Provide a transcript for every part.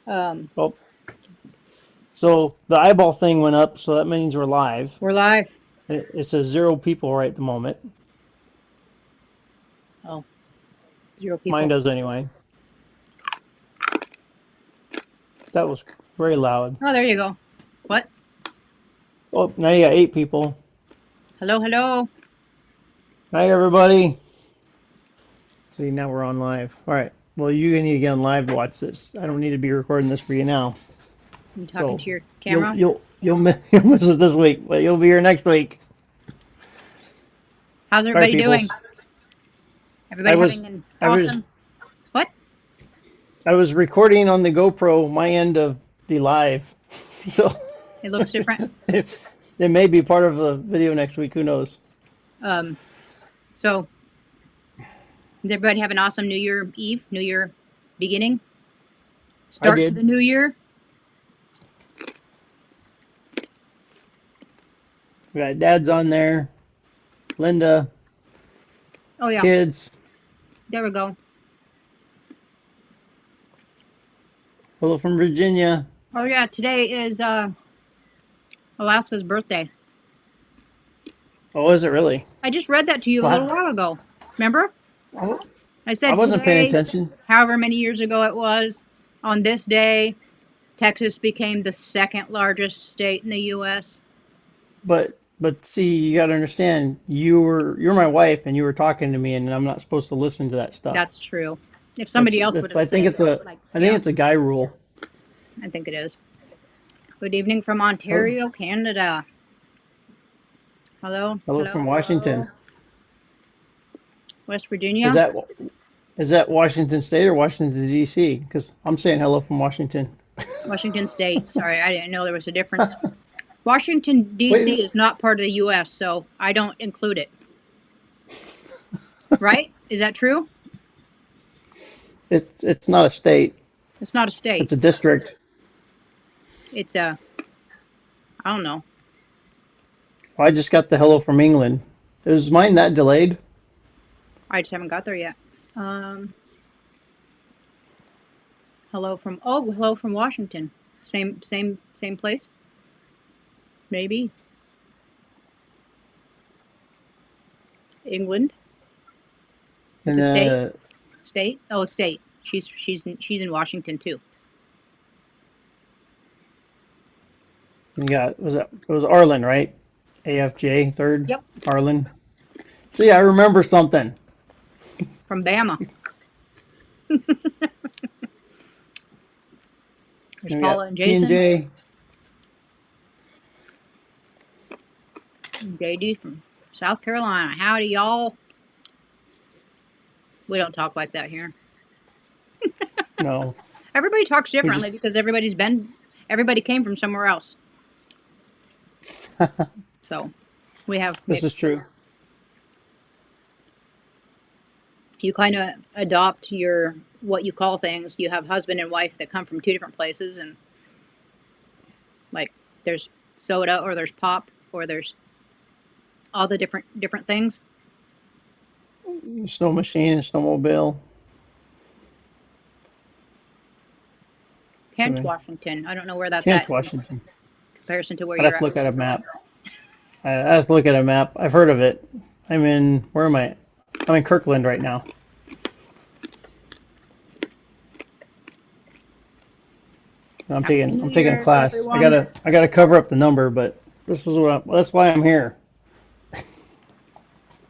Um, Oh, so the eyeball thing went up, so that means we're live. we're live. It says 0 people right at the moment. Oh, 0 Mine people. does anyway. That was very loud. Oh, there you go. What? Oh, now you got 8 people. Hello, hello. Hi, everybody. See, now we're on live. All right. Well, you need to get on live to watch this. I don't need to be recording this for you now. You talking So to your you'll camera? you'll you'll miss, you'll miss it this week, but you'll be here next week. How's All right, everybody doing? peoples. I Everybody was having an I was awesome. What? I was recording on the GoPro my end of the live, so It looks different. it, it may be part of the video next week. Who knows? Um, so, does everybody have an awesome New Year Eve, New Year beginning? I Start to did. the new year? We got Dad's on there, Linda, Oh, yeah. kids. There we go. Hello from Virginia. Oh, yeah. Today is Alaska's birthday. Oh, is it really? I just read that to you a little Wow. while ago. Remember? I I said wasn't paying today, attention, however many years ago it was, on this day, Texas became the second largest state in the U.S. but see, you got to understand, you're my wife, and you were talking to me, and I'm not supposed to listen to that stuff. That's true. If That's somebody else would that's. have I think said, it's a like, I think yeah, it's a guy rule. I think it is. Good evening from Hello, Ontario, Canada. Hello, hello hello, from Washington. hello. West Is Virginia, that is that Washington State or Washington D.C.? Because I'm saying hello from Washington. Washington State. Sorry, I didn't know there was a difference. Washington, Wait, D.C. is not part of the U.S., so I don't include it. Right? Is that true? it's not a state. It's not a state. It's a district. It's a, I don't know. I just got the hello from England. Is mine that delayed? I just haven't got there yet. Um, hello from Washington. Same place. Maybe England. It's And a state. State. Oh, state. She's in Washington too. you got it was Arlen, right? AFJ third Yep. Arlen. See, I remember something. From Bama. There's And we got Paula and P and Jason. J. JD from South Carolina. Howdy, y'all. We don't talk like that here. No, Everybody talks we just. differently because everybody came from somewhere else. So we have This is mixed. true. You kind of adopt your what you call things. You have husband and wife that come from two different places, and like there's soda or there's pop or there's all the different things. Snow machine, snowmobile. Kent, Anyway, Washington. I don't know where that's Kent, at in Washington. comparison to where I'd you're have to at. look at a map. I have to look at a map. I've heard of it. I'm in. Where am I? I'm in Kirkland right now. I'm Happy taking New I'm taking a Year to class. everyone. I gotta cover up the number, but this is that's why I'm here.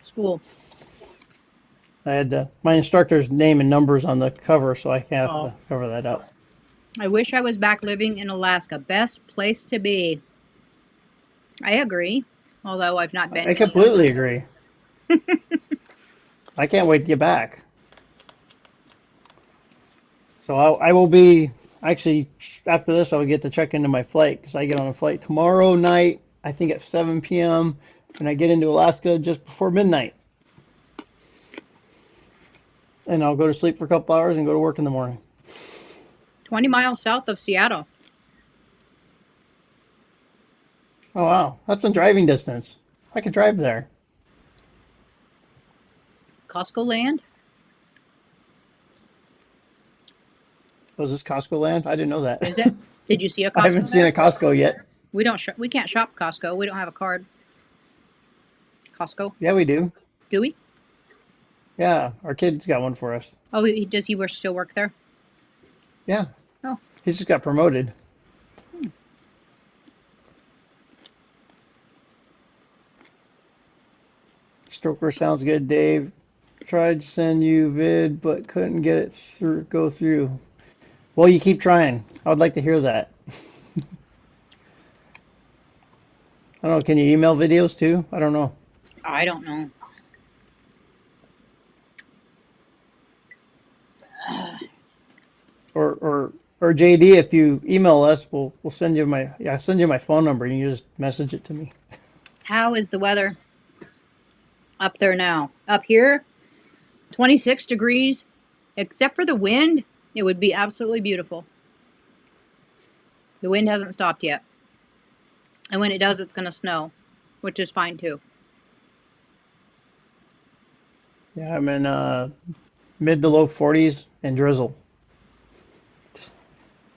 School. I had my instructor's name and numbers on the cover, so I have Oh. to cover that up. I wish I was back living in Alaska. Best place to be. I agree. Although I've not been I many other completely places. agree. I can't wait to get back. So I will be actually after this. I'll get to check into my flight because I get on a flight tomorrow night. I think at 7 p.m. and I get into Alaska just before midnight. And I'll go to sleep for a couple hours and go to work in the morning. 20 miles south of Seattle. Oh wow, that's a driving distance. I could drive there. Costco land. Was this Costco land? I didn't know that. Is it? Did you see a I haven't Costco seen there? a Costco yet. We don't. We can't shop Costco. We don't have a card. Costco. Yeah, we do. Do we? Yeah, our kid's got one for us. Oh, does he still work there? Yeah, Oh, he just got promoted. Stroker sounds good, Dave. Tried to send you vid, but couldn't get it go through. Well, you keep trying. I would like to hear that. I don't know. Can you email videos too? I don't know. I don't know. Or JD, if you email us, we'll send you my phone number and you just message it to me. How is the weather up there now? Up here, 26 degrees. Except for the wind, it would be absolutely beautiful. The wind hasn't stopped yet. And when it does, it's going to snow, which is fine too. Yeah, I'm in mid to low 40s and drizzle.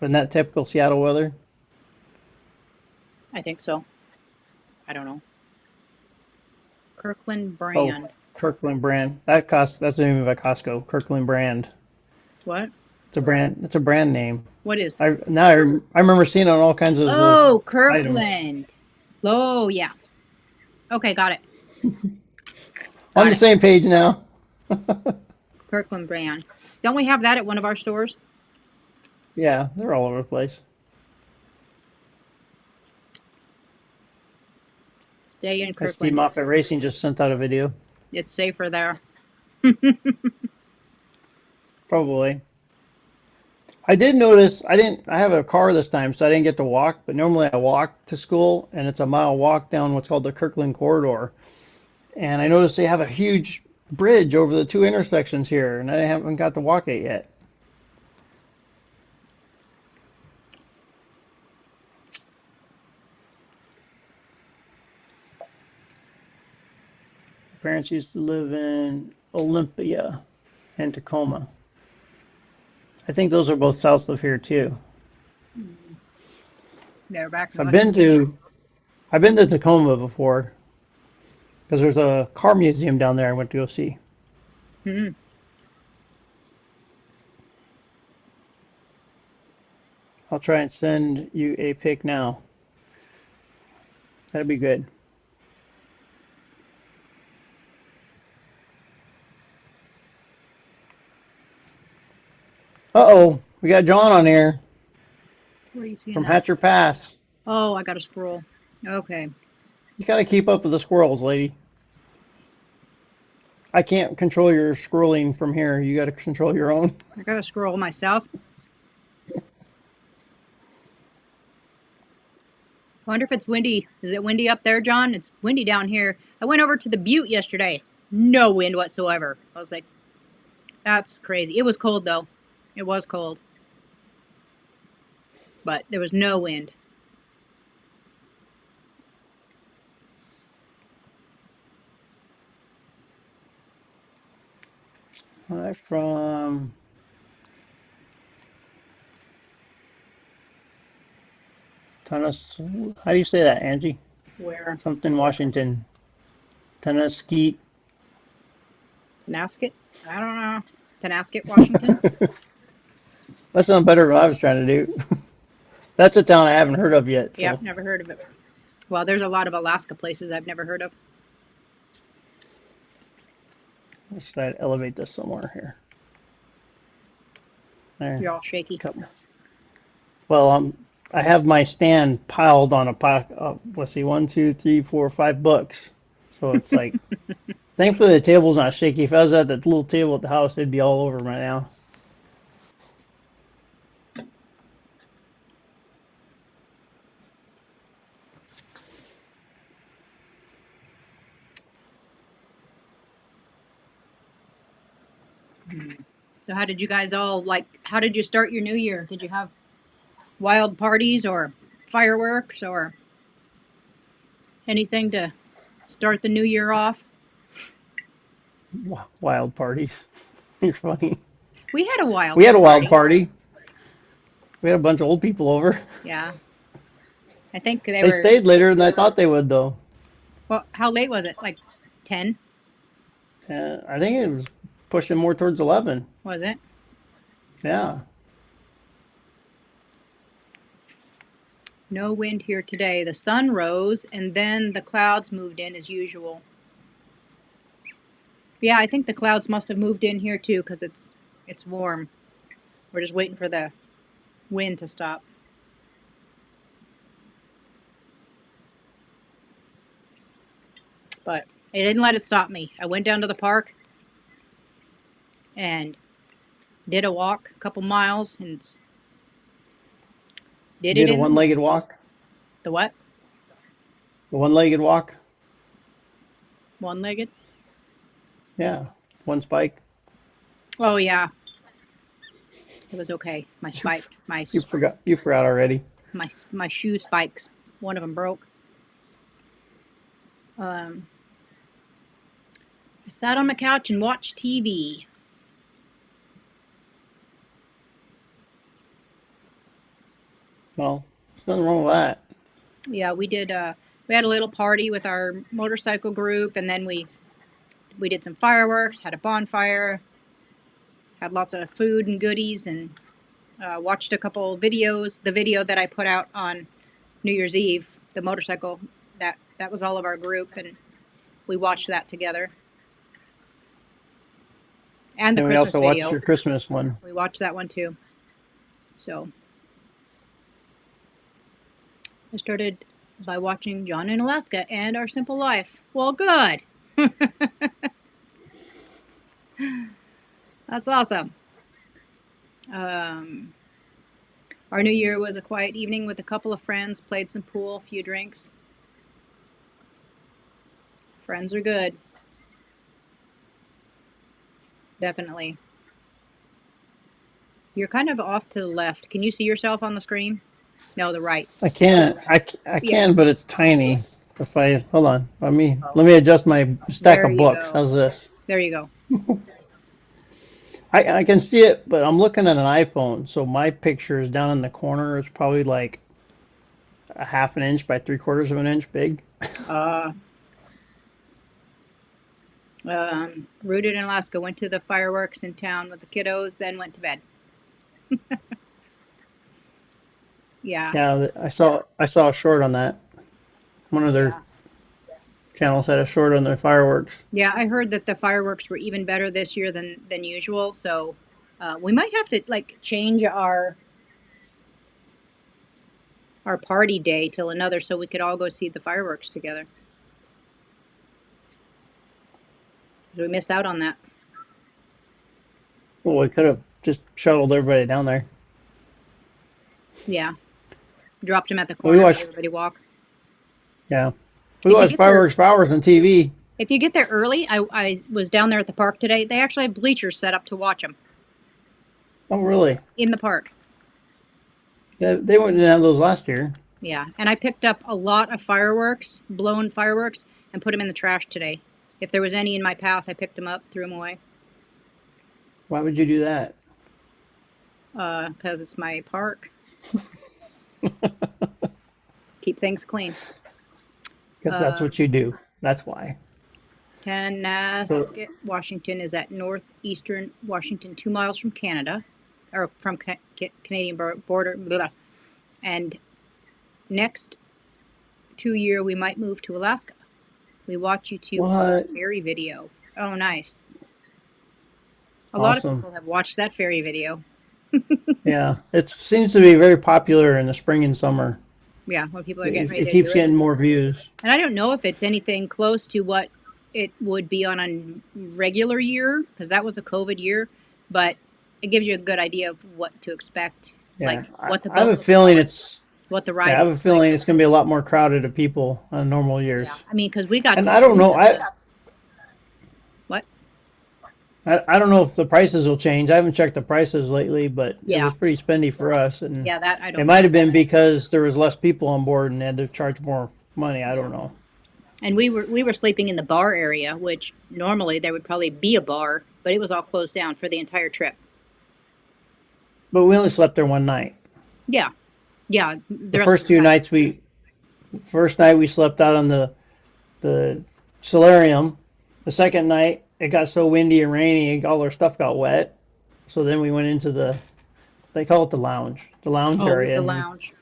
Isn't that typical Seattle weather? I think so. I don't know. Kirkland Oh, brand. Kirkland brand. That's the name of a Costco. Kirkland brand. What? It's a brand. It's a brand name. What is? I remember seeing it on all kinds of Oh, items. Kirkland. Oh, yeah. Okay, got it. On Got the it. same page now. Kirkland brand. Don't we have that at one of our stores? Yeah, they're all over the place. Stay in SD Kirkland. Moffat Racing just sent out a video. It's safer there. Probably. I did notice I have a car this time, so I didn't get to walk, but normally I walk to school and it's a mile walk down what's called the Kirkland corridor. And I noticed they have a huge bridge over the two intersections here, and I haven't got to walk it yet. My parents used to live in Olympia and Tacoma. I think those are both south of here too. They're back in So Washington. I've been to Tacoma before because there's a car museum down there I went to go see. Hmm. I'll try and send you a pic now. That'd be good. Uh-oh, we got John on here Where are you seeing from that? Hatcher Pass. Oh, I got to scroll. Okay. You gotta keep up with the squirrels, lady. I can't control your scrolling from here. You gotta control your own. I got to scroll myself. I wonder if it's windy. Is it windy up there, John? It's windy down here. I went over to the Butte yesterday. No wind whatsoever. I was like, that's crazy. It was cold, though. It was cold. But there was no wind. Hi from Tennessee. How do you say that, Angie? Where? Something Washington. Tennessee. Tenasket? I don't know. Tenasket, Washington? That sounds better than what I was trying to do. That's a town I haven't heard of yet, Yeah, so I've never heard of it. Well, there's a lot of Alaska places I've never heard of. let's try to elevate this somewhere here. There. You're all shaky. Well, I have my stand piled on a pile. Let's see, 1, 2, 3, 4, 5 books. So it's like, thankfully the table's not shaky. If I was at that little table at the house, it'd be all over right now. So how did you guys all how did you start your new year? Did you have wild parties or fireworks or anything to start the new year off? Wild parties. You're funny. We had a wild We had a wild party. party. We had a bunch of old people over. Yeah. I think they They were, stayed later than I thought they would, though. well, how late was it? Like 10, I think it was pushing more towards 11. was it? Yeah. No wind here today. The sun rose and then the clouds moved in as usual. Yeah, I think the clouds must have moved in here too because it's warm. We're just waiting for the wind to stop. But it didn't let it stop me. I went down to the park and did a walk, a couple miles, and did it Did a in the wind. one-legged walk. The what? The one-legged walk. One-legged? Yeah. One spike. Oh yeah, it was okay. My spike, You forgot. You forgot already. my shoe spikes. One of them broke. Um, I sat on my couch and watched TV. Well, there's nothing wrong with that. Yeah, we did. We had a little party with our motorcycle group, and then we did some fireworks, had a bonfire, had lots of food and goodies, and watched a couple videos. The video that I put out on New Year's Eve, the motorcycle, that was all of our group, and we watched that together. And the And we Christmas also watched video, your Christmas one. we watched that one too. So I started by watching John in Alaska and Our Simple Life. Well, good. That's awesome. Um, our New Year was a quiet evening with a couple of friends, played some pool, a few drinks. Friends are good. Definitely. You're kind of off to the left. Can you see yourself on the screen? No, the right. I can't. I Yeah. can, but it's tiny. If I hold on, Oh, let me adjust my stack there of you books. go. How's this? There you go. I can see it, but I'm looking at an iPhone, so my picture is down in the corner. It's probably like a half an inch by three-quarters of an inch big. Uh, Rooted in Alaska. Went to the fireworks in town with the kiddos, then went to bed. Yeah, Yeah, I saw a short on that. One of their yeah. channels had a short on their fireworks. Yeah, I heard that the fireworks were even better this year than usual. So we might have to like change our party day till another, so we could all go see the fireworks together. We miss out on that. Well, we could have just shuttled everybody down there. Yeah, dropped them at the We corner, made watched, everybody walk. yeah, we If you watched get there, fireworks for hours on TV. if you get there early, I was down there at the park today. They actually have bleachers set up to watch them Oh, really? in the park. They didn't have those last year. Yeah, and I picked up a lot of fireworks, blown fireworks, and put them in the trash today. If there was any in my path, I picked them up, threw them away. Why would you do that? 'Cause it's my park. Keep things clean. Because that's Uh, what you do. That's why. So, Canasket, Washington is at northeastern Washington, 2 miles from Canada, or from Canadian border. Blah. And next 2 year, we might move to Alaska. We watch you two on our what? ferry video. Oh, nice. A lot of Awesome. people have watched that ferry video. Yeah, it seems to be very popular in the spring and summer. Yeah, when people are getting It ready to do keeps it. getting more views. And I don't know if it's anything close to what it would be on a regular year, because that was a COVID year, but it gives you a good idea of what to expect, Yeah, like what the I have boat a looks feeling like, it's. what the Yeah, I ride have a looks like. feeling it's going to be a lot more crowded of people on normal years. Yeah, I mean, because we got And to I don't see know. the what? I don't know if the prices will change. I haven't checked the prices lately, but it Yeah, was pretty spendy for us, and yeah, that I it don't might know. have been because there was less people on board and they had to charge more money. I Yeah, don't know. and we were sleeping in the bar area, which normally there would probably be a bar, but it was all closed down for the entire trip. But we only slept there one night. Yeah, yeah. The The rest of first the two time. nights first night we slept out on the solarium. The second night it got so windy and rainy, all our stuff got wet. So then we went into they call it the lounge Oh, it was area, the and lounge.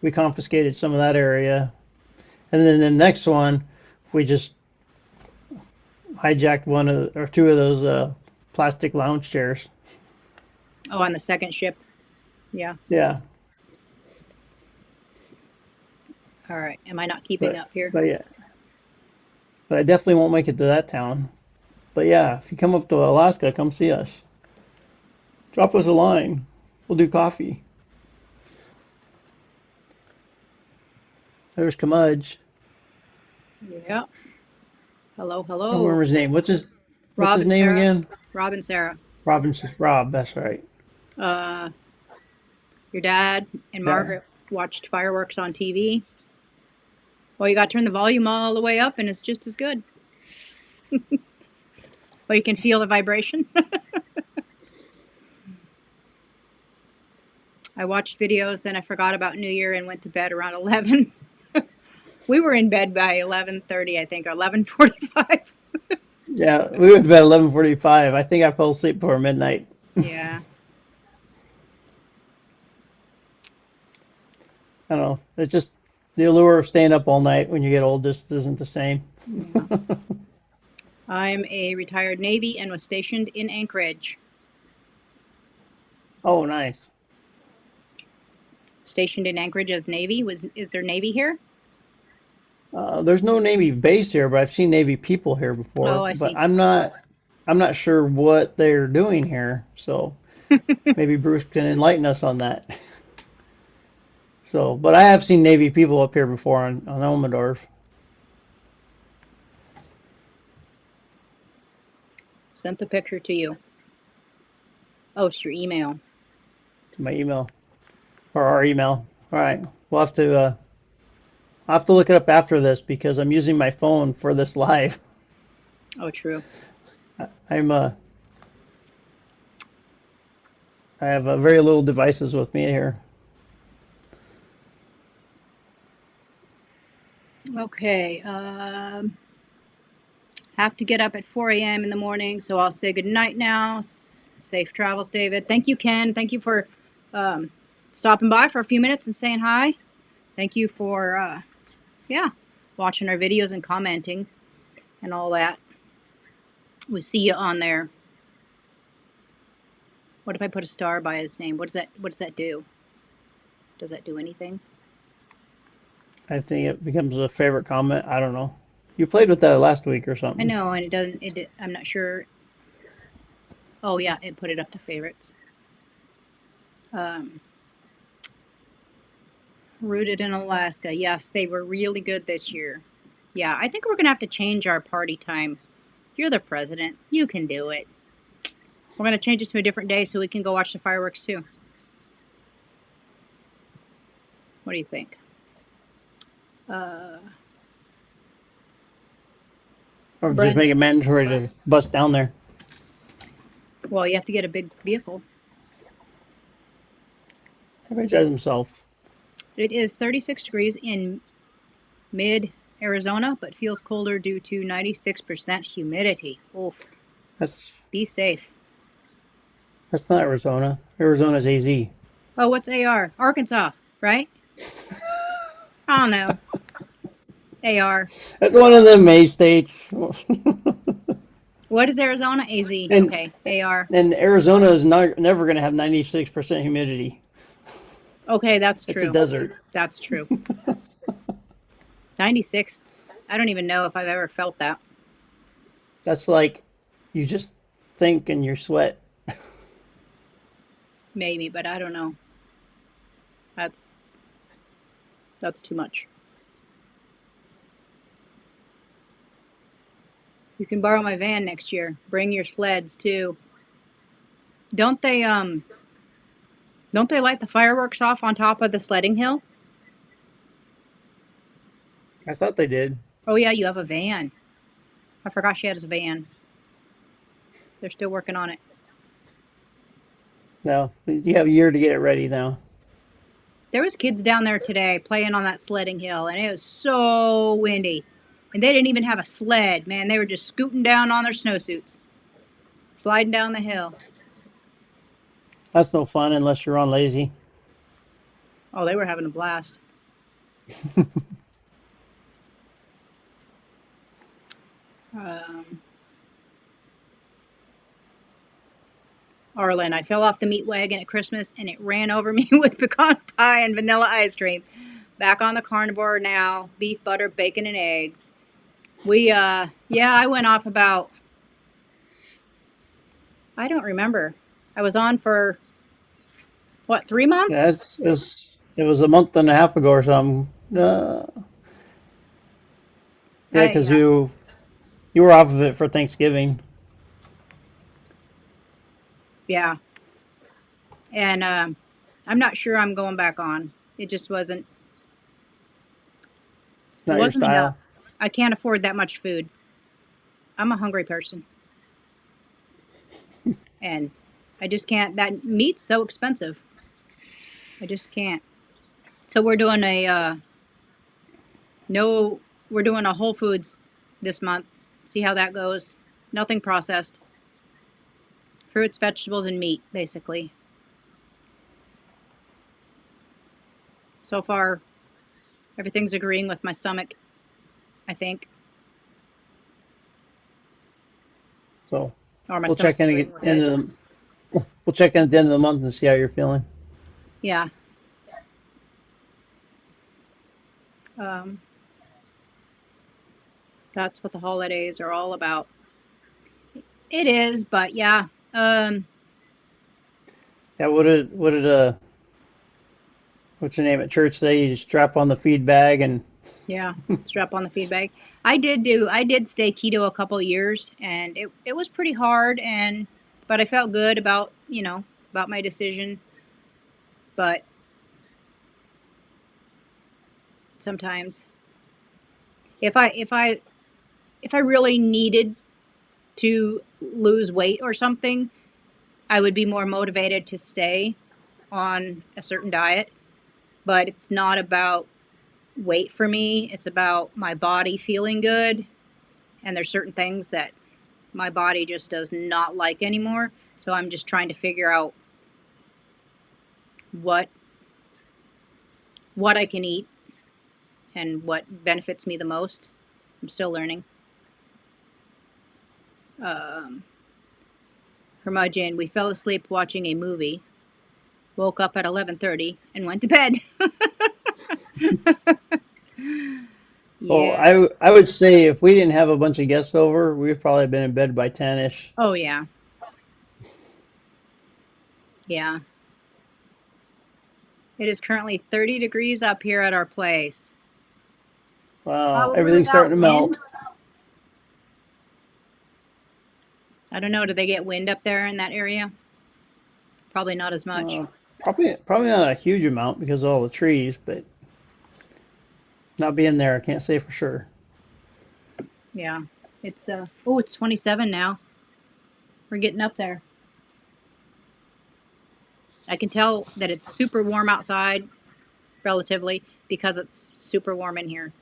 we confiscated some of that area. And then the next one, we just hijacked one of or two of those plastic lounge chairs. Oh, on the second ship. Yeah. Yeah, All right. Am I not keeping but up here? but yeah, but I definitely won't make it to that town. But yeah, if you come up to Alaska, come see us. Drop us a line. We'll do coffee. There's Kamudge. Yeah. Hello, I don't remember hello. his name. What's Rob his and name Sarah. again? Rob and Sarah. Rob. That's right. Uh, your dad and Yeah. Margaret watched fireworks on TV. Well, you got to turn the volume all the way up, and it's just as good. But you can feel the vibration. I watched videos, then I forgot about New Year and went to bed around 11. We were in bed by 11:30, I think, or 11:45. Yeah, we went to bed 11:45. I think I fell asleep before midnight. Yeah. I don't know. It's just the allure of staying up all night when you get old just isn't the same. Yeah. I'm a retired Navy and was stationed in Anchorage. Oh, nice. Stationed in Anchorage as Navy. Is there Navy here? There's no Navy base here, but I've seen Navy people here Oh, before. I But see. I'm not sure what they're doing here. So maybe Bruce can enlighten us on that. So, but I have seen Navy people up here before on Elmendorf. Sent the picture to you. Oh, it's your email. To my email or our email. All right, we'll have to. I'll have to look it up after this because I'm using my phone for this live. Oh, true. I'm I have very little devices with me here. Okay. Have to get up at 4 a.m. in the morning, so I'll say good night now. Safe travels, David. Thank you, Ken. Thank you for um, stopping by for a few minutes and saying hi. Thank you for, yeah, watching our videos and commenting and all that. We see you on there. What if I put a star by his name? What does that do? Does that do anything? I think it becomes a favorite comment. I don't know. You played with that last week or I something. know, and it doesn't. I'm not sure. Oh yeah, it put it up to favorites. Um, Rooted in Alaska. Yes, they were really good this year. Yeah, I think we're gonna have to change our party time. You're the president. You can do it. We're gonna change it to a different day so we can go watch the fireworks too. What do you think? Uh, Or just Brent. make it mandatory to bust down there. Well, you have to get a big vehicle. Everybody drives himself. It is 36 degrees in mid Arizona, but feels colder due to 96% humidity. Oof. That's Be safe. that's not Arizona. Arizona's AZ. Oh, what's AR? Arkansas, right? I don't know. AR. That's one of the May states. What is Arizona? AZ. and Okay. AR. and Arizona is never going to have 96% humidity. Okay, that's It's a true. desert. That's true. 96. I don't even know if I've ever felt that. That's like you just think and you sweat. Maybe, but I don't know. That's that's too much. You can borrow my van next year. Bring your sleds too. Don't they don't they light the fireworks off on top of the sledding hill? I thought they did. Oh yeah, you have a van. I forgot she has a van. They're still working on it. No, you have a year to get it ready now. There was kids down there today playing on that sledding hill, and it was so windy. And they didn't even have a sled, man. They were just scooting down on their snowsuits, sliding down the hill. That's no fun unless you're on lazy. Oh, they were having a blast. Um, Arlen, I fell off the meat wagon at Christmas and it ran over me with pecan pie and vanilla ice cream. Back on the carnivore now, beef, butter, bacon, and eggs. Yeah, I went off about, I don't remember. I was on for, what, 3 months? Yeah, it was a month and a half ago or something. Yeah, because Yeah, you were off of it for Thanksgiving. yeah. And I'm not sure I'm going back on. It just It's it not your wasn't style. enough. I can't afford that much food. I'm a hungry person. And I just can't, that meat's so expensive. I just can't. So no, we're doing a Whole Foods this month. See how that goes. Nothing processed. Fruits, vegetables, and meat, basically. So far, everything's agreeing with my stomach, I think. So Or my we'll check stomach's in agreeing with it. we'll check in at the end of the month and see how you're feeling. Yeah. Um, that's what the holidays are all about. It is, but yeah. Yeah, what did what's your name at church say? You just strap on the feed bag and Yeah, strap on the feed bag. I did stay keto a couple of years, and it was pretty hard, but I felt good about, about my decision. But sometimes if I really needed to lose weight or something, I would be more motivated to stay on a certain diet. But it's not about weight for me. It's about my body feeling good, and there's certain things that my body just does not like anymore. So I'm just trying to figure out what I can eat and what benefits me the most. I'm still learning. Um, Hermudgeon, we fell asleep watching a movie, woke up at 11:30, and went to bed. well, Yeah. I would say if we didn't have a bunch of guests over, we've probably been in bed by 10ish. Oh yeah. Yeah. It is currently 30 degrees up here at our place. Wow, Probably everything's starting without to wind. melt. I don't know. Do they get wind up there in that area? Probably not as much. Uh, probably not a huge amount because of all the trees, but not being there, I can't say for sure. Yeah. It's 27 now. We're getting up there. I can tell that it's super warm outside relatively because it's super warm in here.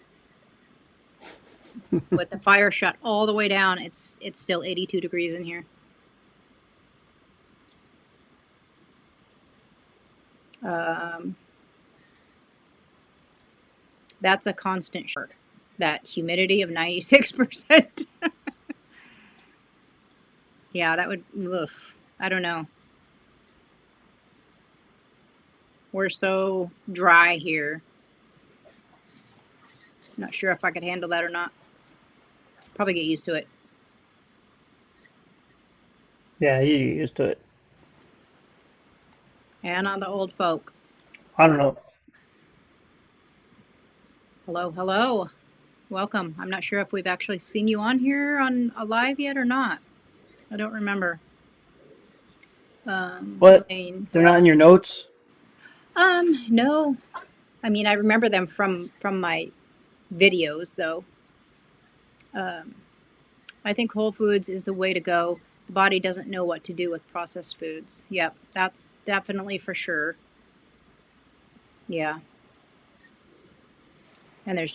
With the fire shut all the way down, it's still 82 degrees in here. Um, that's a constant short. That humidity of 96%. Yeah, that would. Oof, I don't know. We're so dry here. Not sure if I could handle that or not. Probably get used to it. Yeah, you get used to it. And on the old folk. I don't know. Hello, hello. Welcome. I'm not sure if we've actually seen you on here on a live yet or not. I don't remember. What? Elaine. They're not in your notes? No. I mean, I remember them from my videos though. Um, I think Whole Foods is the way to go. The body doesn't know what to do with processed foods. Yep, that's definitely for sure. Yeah. And there's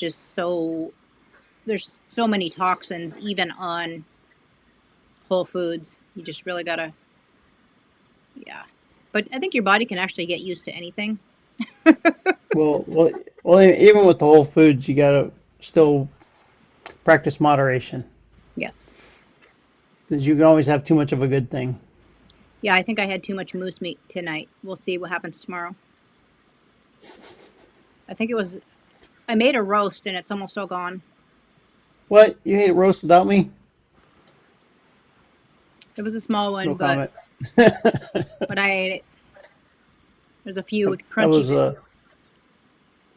so many toxins even on whole foods. You just really gotta, yeah. But I think your body can actually get used to anything. Well, well, well, even with the whole foods, you gotta still practice moderation, Yes. because you can always have too much of a good thing. Yeah, I think I had too much moose meat tonight. We'll see what happens tomorrow. I think it was, I made a roast and it's almost all gone. What? You ate roast without me? It was a small one, No comment. but I ate it. There's a few That crunchy was bits.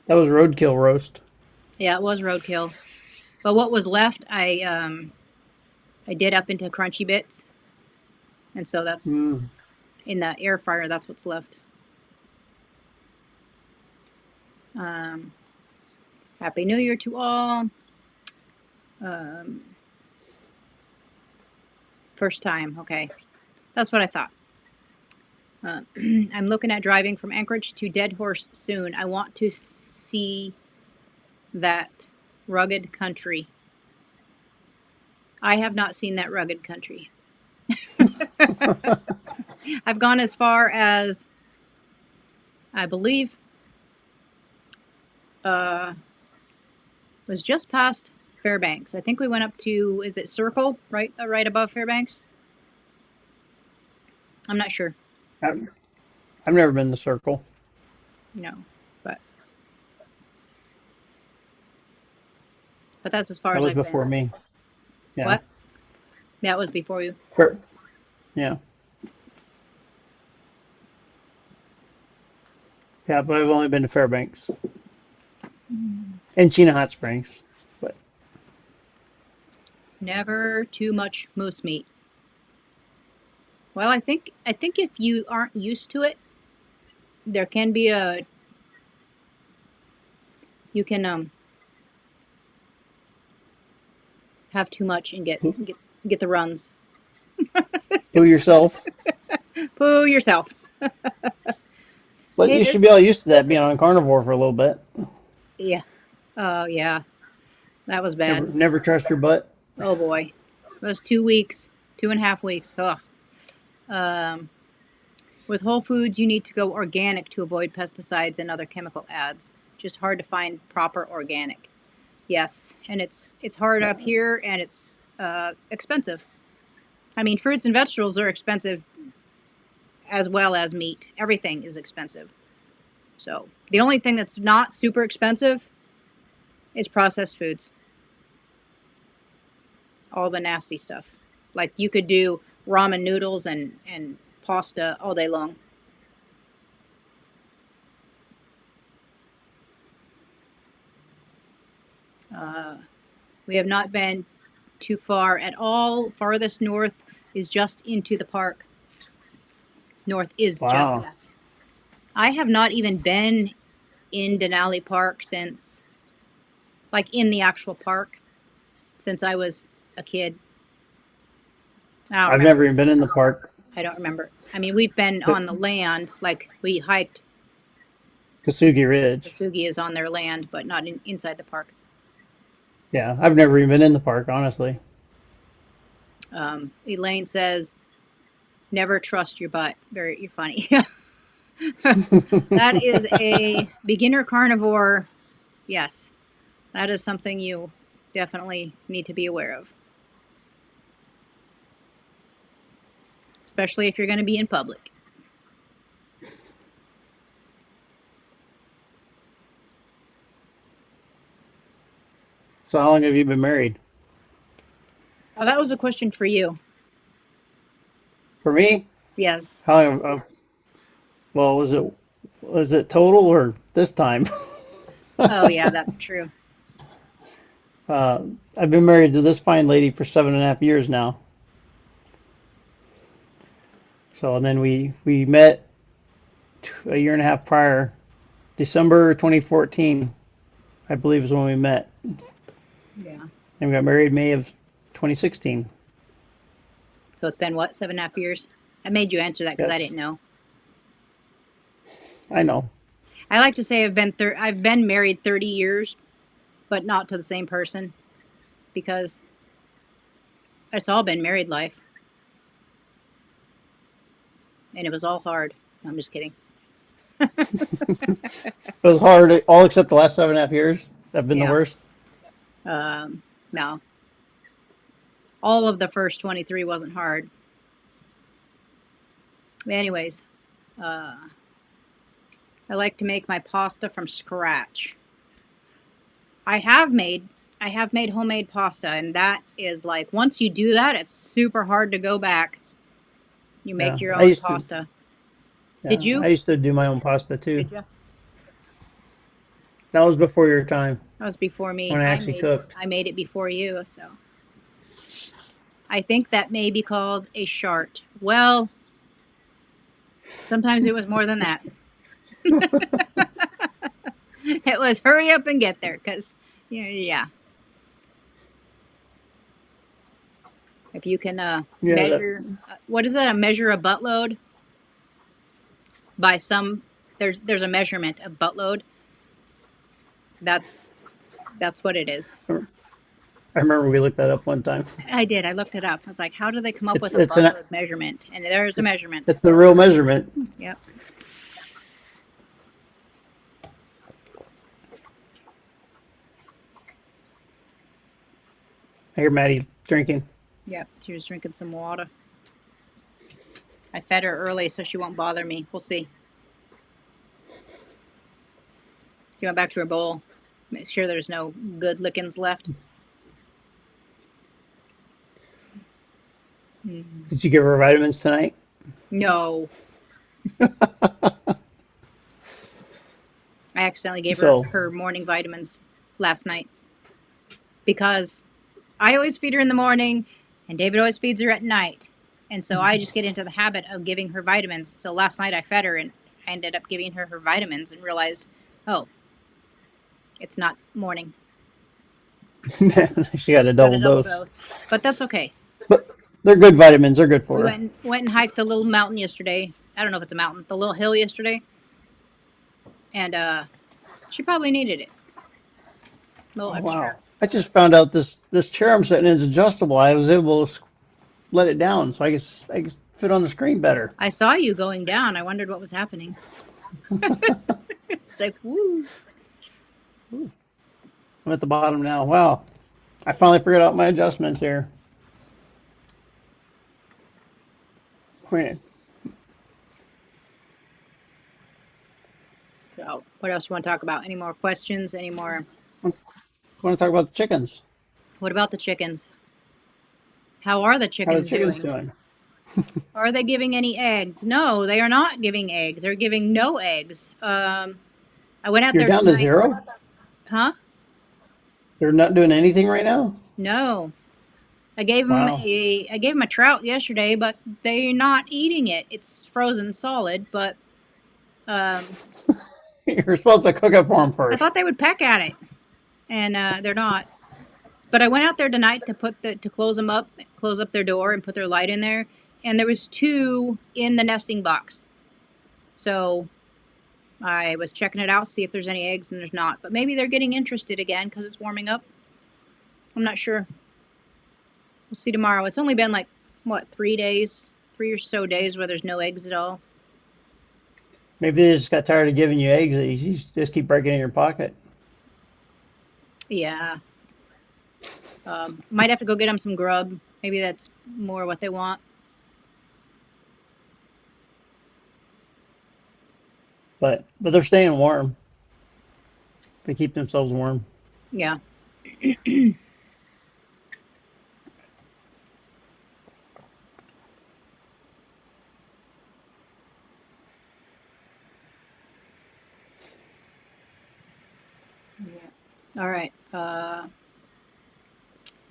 that was roadkill roast. Yeah, it was roadkill. But what was left, I did up into crunchy bits, and so that's Mm. in the air fryer. That's what's left. Um, Happy New Year to all. Um, First time. Okay, that's what I thought. I'm looking at driving from Anchorage to Dead Horse soon. I want to see that rugged country. I have not seen that rugged country. I've gone as far as I believe uh, was just past Fairbanks. I think we went up to, is it Circle, right above Fairbanks? I'm not sure. I've, I've never been to Circle. No, but but that's as far That as was I've been. before me. Yeah. What? That was before you. Fair- Yeah. Yeah, but I've only been to Fairbanks and Chena Hot Springs. But Never too much moose meat. Well, I think if you aren't used to it, there can be a you can have too much and get the runs. do yourself. Poo yourself. But Hey, you should this be all used to that being on a carnivore for a little bit. yeah. Oh yeah, that was Never bad. never trust your butt. Oh boy, it was 2 weeks, 2.5 weeks. Ugh. Um, with Whole Foods, you need to go organic to avoid pesticides and other chemical ads. Just hard to find proper organic. Yes, and it's hard up here, and it's expensive. I mean, fruits and vegetables are expensive as well as meat. Everything is expensive. So the only thing that's not super expensive is processed foods. All the nasty stuff. Like you could do ramen noodles and pasta all day long. Uh, we have not been too far at all. Farthest north is just into the park. North is just, Wow. yeah. I have not even been in Denali Park since, like in the actual park, since I was a kid. I don't I've never remember. even been in the park. I don't remember. I mean, we've been But on the land, like we hiked. Kasugi Ridge. Kasugi is on their land, but not inside the park. Yeah, I've never even been in the park, honestly. Elaine says, "Never trust your butt." Very, you're funny. That is a beginner carnivore. Yes, that is something you definitely need to be aware of, especially if you're going to be in public. So how long have you been married? Oh, that was a question for you. For me, Yes. how long? Well, was it total or this time? Oh, yeah, that's true. uh, I've been married to this fine lady for 7.5 years now. So and then we met a year and a half prior, December 2014, I believe is when we met, Yeah. and we got married May of 2016. So it's been what, 7.5 years? I made you answer that because I Yes, didn't know. I know. I like to say I've been married 30 years, but not to the same person because it's all been married life, and it was all hard. No, I'm just kidding. It was hard, all except the last 7.5 years. Have been the Yeah. worst. No, all of the first 23 wasn't hard. Anyways, uh, I like to make my pasta from scratch. I have made I have made homemade pasta, and that is like once you do that, it's super hard to go back. You make Yeah, your I own used to. pasta. Did Yeah, I you? used to do my own pasta too. Did you? That was before your time That was before when me. I actually cooked. I made it before you, so I think that may be called a shart. Well, sometimes it was more than that. It was hurry up and get there, cause yeah. If you can Yeah, that, measure, what is that? A measure a buttload by some. There's a measurement of buttload. That's that's what it is. I remember we looked that up one time. I did. I looked it up. I was like, how do they come up It's with a it's an buttload measurement? And there's a measurement. it's the real measurement. Yep. I hear Maddie drinking. Yep. She was drinking some water. I fed her early so she won't bother me. We'll see. She went back to her bowl. Make sure there's no good lickings left. Mm. Did you give her vitamins tonight? No. I accidentally gave her So, her morning vitamins last night because I always feed her in the morning and David always feeds her at night. And so I just get into the habit of giving her vitamins. So last night I fed her and I ended up giving her her vitamins and realized, oh, it's not morning. she got a Got a double double dose. dose. But that's okay. But they're good vitamins. They're good We for her. went and hiked the little mountain yesterday. I don't know if it's a mountain, the little hill yesterday. And she probably needed it. A little Oh, extra. wow. I just found out this chair I'm sitting in is adjustable. I was able to let it down so I can fit on the screen better. I saw you going down. I wondered what was happening. It's like, woo. I'm at the bottom now. Wow. I finally figured out my adjustments here. Wait, So, what else you want to talk about? Any more questions? Any more? I want to talk about the chickens. What about the chickens? How are the How are the chickens chickens doing? doing? Are they giving any eggs? No, they are not giving eggs. They're giving no eggs. I went out You're there down to tonight. zero? Huh? They're not doing anything right now? No. Wow. I gave them a trout yesterday, but they're not eating it. It's frozen solid, but um, You're supposed to cook it for them I first. thought they would peck at it, and they're not. But I went out there tonight to close them up, close up their door, and put their light in there, and there was two in the nesting box. So I was checking it out, see if there's any eggs, and there's not. But maybe they're getting interested again because it's warming up. I'm not sure. We'll see tomorrow. It's only been like what 3 days, 3 or so days where there's no eggs at all. Maybe they just got tired of giving you eggs. You just keep breaking in your pocket. Yeah. Might have to go get them some grub. Maybe that's more what they want. But they're staying warm. They keep themselves warm. Yeah. Yeah. All right.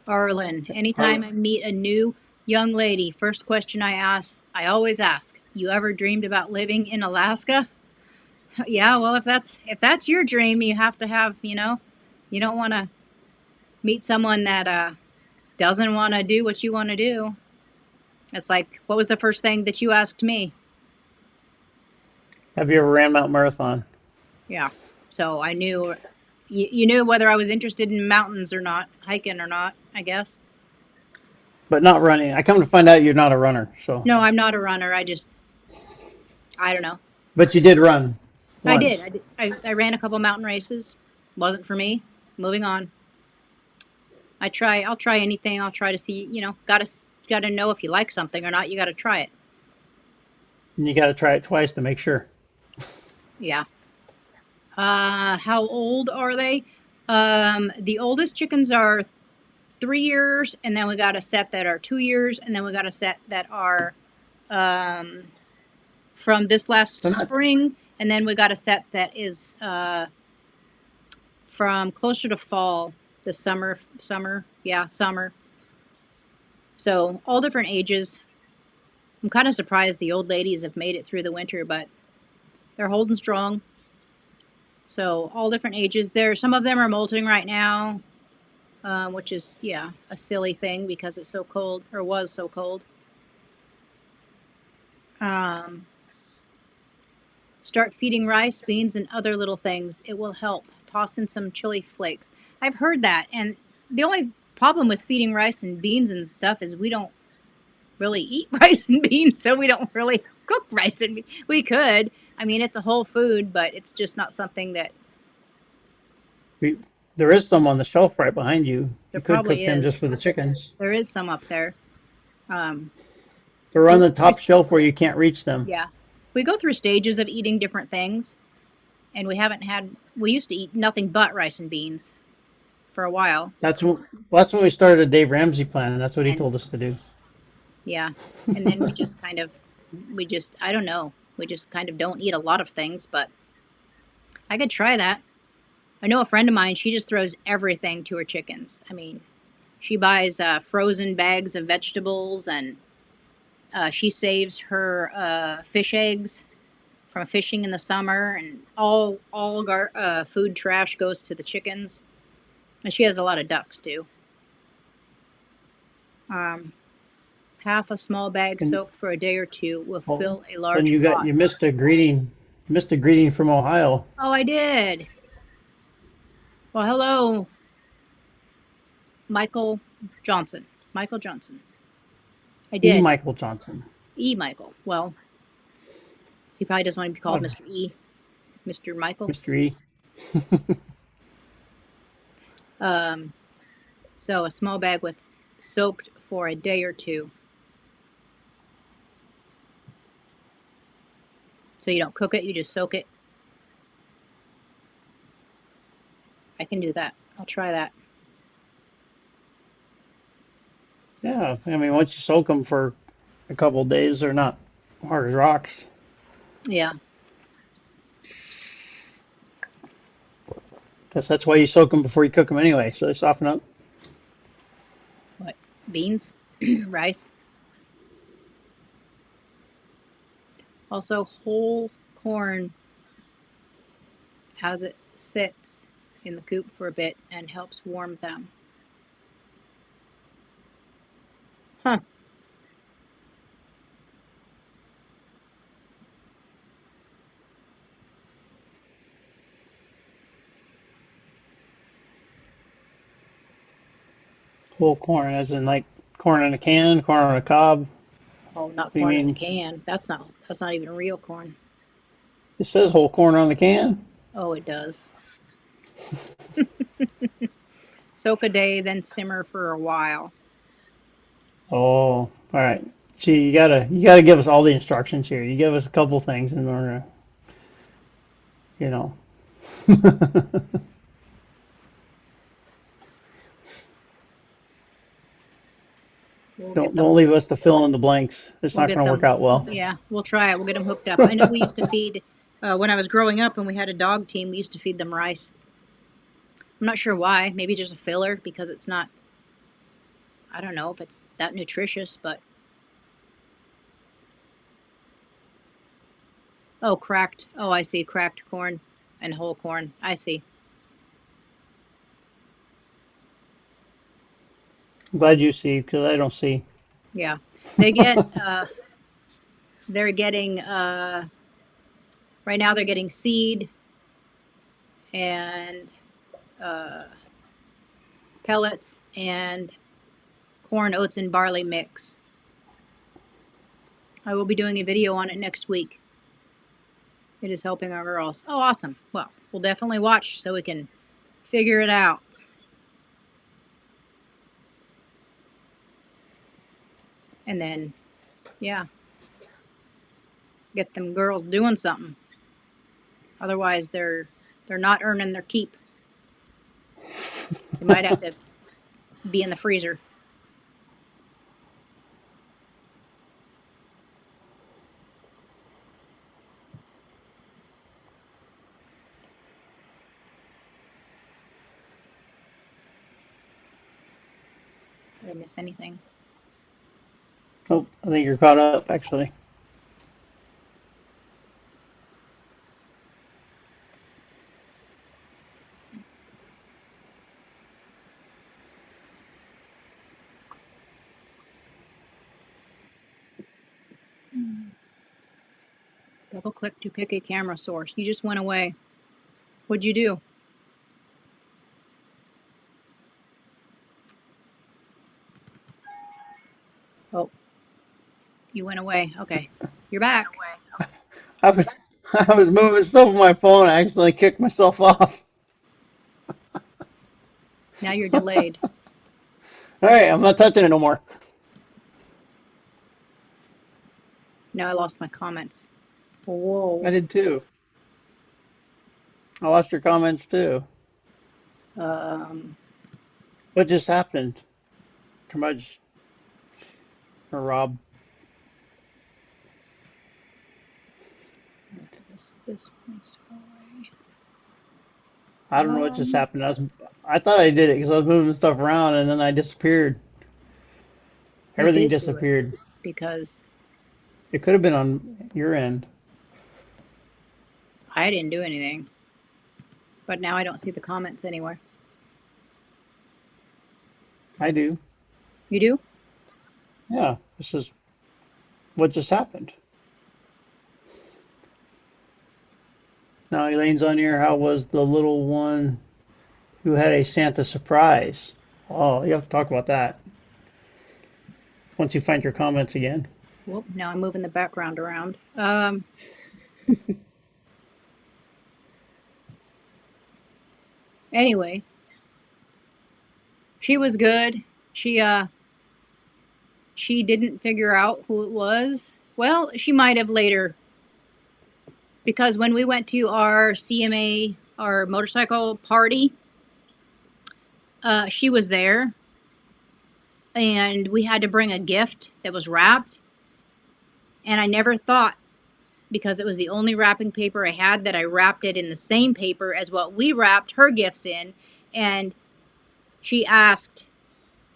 Arlen, anytime Harlan, I meet a new young lady, first question I always ask, you ever dreamed about living in Alaska? Yeah, well, if that's your dream, you have to have, you don't want to meet someone that doesn't want to do what you want to do. It's like, what was the first thing that you asked me? have you ever ran Mount Marathon? Yeah. So I knew you knew whether I was interested in mountains or not, hiking or not, I guess. but not running. I come to find out you're not a runner. So, No, I'm not a runner. I don't know. but you did run I did. once. I ran a couple mountain races. Wasn't for me. Moving on. I'll try anything. I'll try to see, got to know if you like something or not. You got to try it. And you got to try it twice to make sure. Yeah. How old are they? The oldest chickens are 3 years, and then we got a set that are 2 years, and then we got a set that are um, from this last So not spring, and then we got a set that is from closer to fall, the summer, yeah, summer. So all different ages. I'm kind of surprised the old ladies have made it through the winter, but they're holding strong. So all different ages. There, some of them are molting right now, which is yeah a silly thing because it's so cold or was so cold. Um, Start feeding rice, beans, and other little things. It will help. Toss in some chili flakes. I've heard that, and the only problem with feeding rice and beans and stuff is we don't really eat rice and beans, so we don't really cook rice and beans. We could. I mean, it's a whole food, but it's just not something that we, there is some on the shelf right behind you. there You could probably cook them just is. for the chickens. There is some up there. Um, They're we on go the through, top shelf where you can't reach them. yeah, we go through stages of eating different things, and we haven't had. We used to eat nothing but rice and beans for a while, That's when we started a Dave Ramsey plan. That's what he and told us to do. yeah, and then I don't know, we just kind of don't eat a lot of things, but I could try that. I know a friend of mine. She just throws everything to her chickens. I mean, she buys frozen bags of vegetables, and she saves her fish eggs from fishing in the summer, and all food trash goes to the chickens. And she has a lot of ducks too. Um, Half a small bag And soaked for a day or two will oh, fill a then large pot. you missed a greeting. You missed a greeting from Ohio. Oh, I did. Well, hello, Michael Johnson. Michael Johnson. I E. did. Michael Johnson. E. Michael. Well, he probably doesn't want to be called What, Mr. E. Mr. Michael. Mr. E. Um, so a small bag with soaked for a day or two. So you don't cook it, you just soak it. I can do that. I'll try that. Yeah, I mean, once you soak them for a couple of days, they're not hard as rocks. Yeah. That's why you soak them before you cook them anyway, so they soften up. What? Beans? Rice? Also, whole corn as it sits in the coop for a bit and helps warm them. Huh. Whole corn, as in like corn in a can, corn on a cob. Oh, not You corn in a mean can. That's not even real corn. it says whole corn on the can? Oh, it does. Soak a day, then simmer for a while. Oh, all right. Gee, you gotta give us all the instructions here. You give us a couple things in order, you know. We'll get Don't them. leave us to fill in the blanks. It's We'll not get going to work them. out well. Yeah, we'll try it. We'll get them hooked up. I know we used to feed when I was growing up and we had a dog team. We used to feed them rice. I'm not sure why. Maybe just a filler because it's not. I don't know if it's that nutritious, but oh, cracked. Oh, I see. Cracked corn and whole corn. I see. I'm glad you see because I don't see. Yeah, they get. They're getting. Right now, they're getting seed, and uh, pellets and corn, oats, and barley mix. I will be doing a video on it next week. It is helping our girls. Oh, awesome. Well, we'll definitely watch so we can figure it out. And then, yeah, get them girls doing something. Otherwise, they're not earning their keep. They might have to be in the freezer. Did I miss anything? Oh, I think you're caught up, actually. Double click to pick a camera source. You just went away. What'd you do? Oh, you went away. Okay. You're back. I was I was moving stuff on my phone. I accidentally kicked myself off. Now you're delayed. All right, I'm not touching it no more. Now I lost my comments. I Whoa. did too. I lost your comments too. Um, What just happened? Curmudge or Rob? this wants to go away. I don't know what just happened. I thought I did it because I was moving stuff around and then I disappeared. You Everything did do it disappeared. because It could have been on your end. I didn't do anything. But now I don't see the comments anywhere. I do. You do? Yeah, this is what just happened. Now Elaine's on here. How was the little one who had a Santa surprise? Oh, you have to talk about that once you find your comments again. Whoop, now I'm moving the background around. Anyway, she was good. She didn't figure out who it was. Well, she might have later, because when we went to our CMA, our motorcycle party, she was there, and we had to bring a gift that was wrapped. And I never thought, because it was the only wrapping paper I had, that I wrapped it in the same paper as what we wrapped her gifts in. And she asked,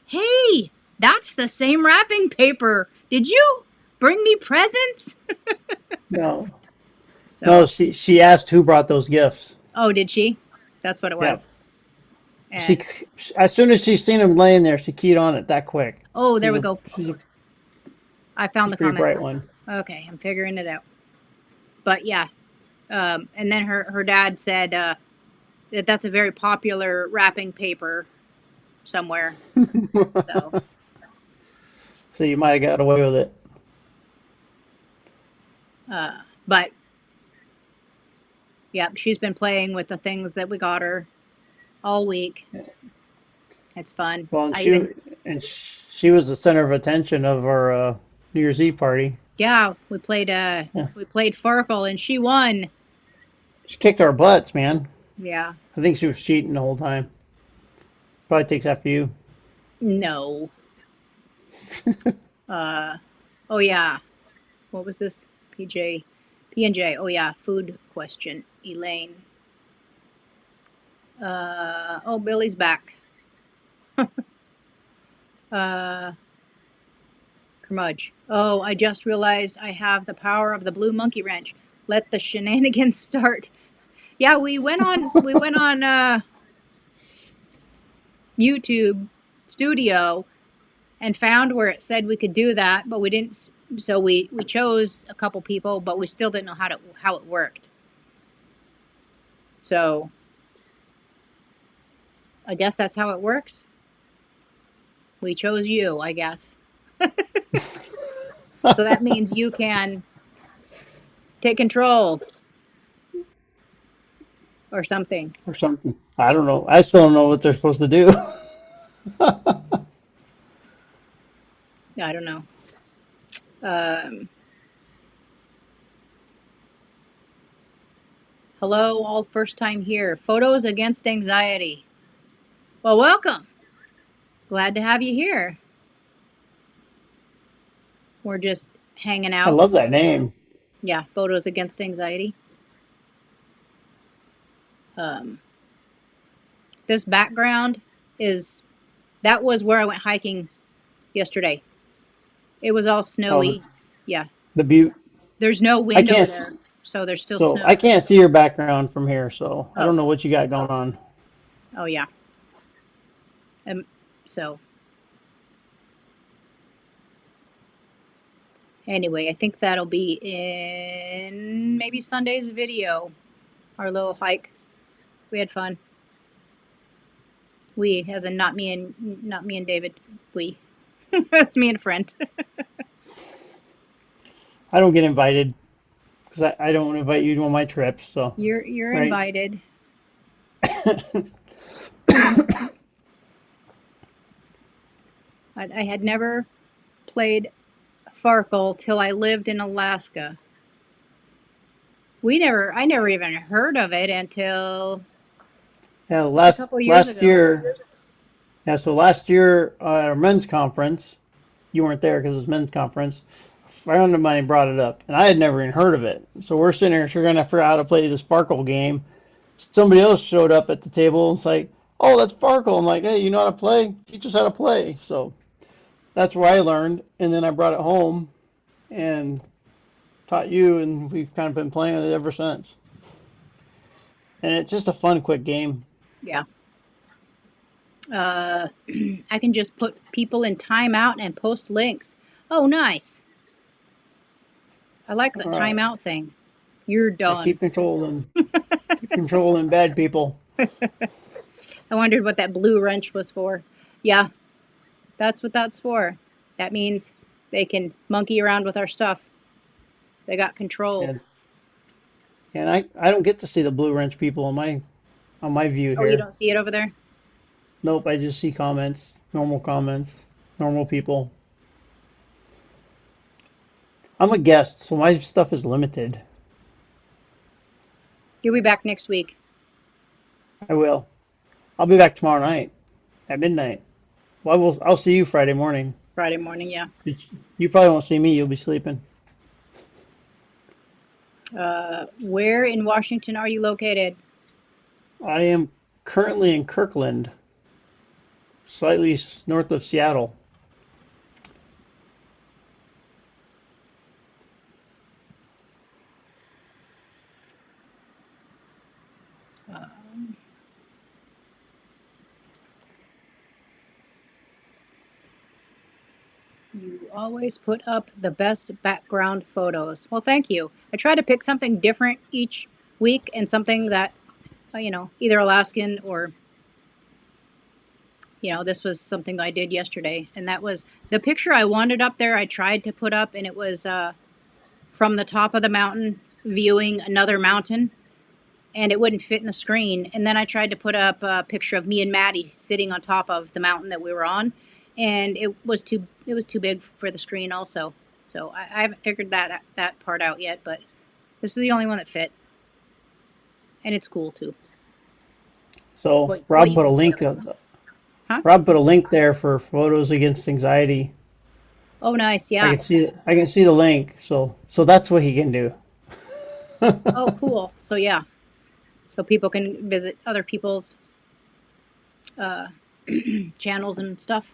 "Hey, that's the same wrapping paper. Did you bring me presents?" No, no, So, she asked who brought those gifts. oh, did she? That's what it Yep. was. She And, as soon as she seen him laying there, she keyed on it that quick. oh, there She's we a go. she's a, I found she's the a pretty bright comments. one. Okay, I'm figuring it out. But yeah, and then her dad said that that's a very popular wrapping paper somewhere. So, So you might have got away with it. but yeah, she's been playing with the things that we got her all week. It's fun. Well, I even, she was the center of attention of our New Year's Eve party. yeah, Yeah. we played Farkle and she won. She kicked our butts, man. Yeah, I think she was cheating the whole time. Probably takes after you. no. Uh, oh yeah, what was this? P&J. Oh yeah, food question. Elaine. Oh, Billy's back. Uh, Curmudge. Oh, I just realized I have the power of the blue monkey wrench. Let the shenanigans start. Yeah, we went on YouTube Studio and found where it said we could do that, but we didn't. So we chose a couple people, but we still didn't know how it worked. So I guess that's how it works. We chose you, I guess. So that means you can take control or something. or something. I don't know. I still don't know what they're supposed to do. I don't know. Um, Hello, all first time here. Photos Against Anxiety. Well, welcome. Glad to have you here. We're just hanging I out. love that name. Yeah, Photos Against Anxiety. Um, this background is that was where I went hiking yesterday. It was all Oh, snowy. Yeah, the butte. there's no I wind over can't. there, so there's still So I snow. can't see your background from here. So I Oh, don't know what you got going on. oh yeah. Um, so anyway, I think that'll be in maybe Sunday's video. Our little hike. We had fun. We, as in not me and David. We. That's me and a friend. I don't get invited because I don't invite you to all my trips. So You're right. invited. I had never played Farkle till I lived in Alaska. I never even heard of it until Yeah, just a last couple years last ago. year. Yeah, so last year at our men's conference, you weren't there because it was men's conference. A friend of mine brought it up, and I had never even heard of it. So we're sitting here trying to figure out how to play the Sparkle game. Somebody else showed up at the table and it's like, "Oh, that's Sparkle." I'm like, "Hey, you know how to play? Teach us how to play." So that's where I learned, and then I brought it home and taught you, and we've kind of been playing it ever since. And it's just a fun, quick game. Yeah. Uh, I can just put people in timeout and post links. Oh, nice. I like the All right, timeout thing. You're I done. keep controlling bad people. I wondered what that blue wrench was for. Yeah, that's what that's for. That means they can monkey around with our stuff. They got control. And I don't get to see the blue wrench people on my view Oh, you here. don't see it over there? Nope, I just see comments, normal people. I'm a guest, so my stuff is limited. You'll be back next week, I will. I'll be back tomorrow night at midnight. I'll see you Friday morning. Friday morning, yeah. You probably won't see me. You'll be sleeping. Where in Washington are you located? I am currently in Kirkland, slightly north of Seattle. Um, you always put up the best background photos. Well, thank you. I try to pick something different each week and something that, either Alaskan or, this was something I did yesterday. And that was the picture I wanted up there. I tried to put up, and it was from the top of the mountain viewing another mountain, and it wouldn't fit in the screen. And then I tried to put up a picture of me and Maddie sitting on top of the mountain that we were on, and it was too big for the screen also. So I haven't figured that part out yet, but this is the only one that fit, and it's cool too. So What you can see of it, huh? Rob put a link there for Photos Against Anxiety. Oh, nice, yeah. I can see the link. So that's what he can do. Oh, cool. So yeah, so people can visit other people's uh, channels and stuff,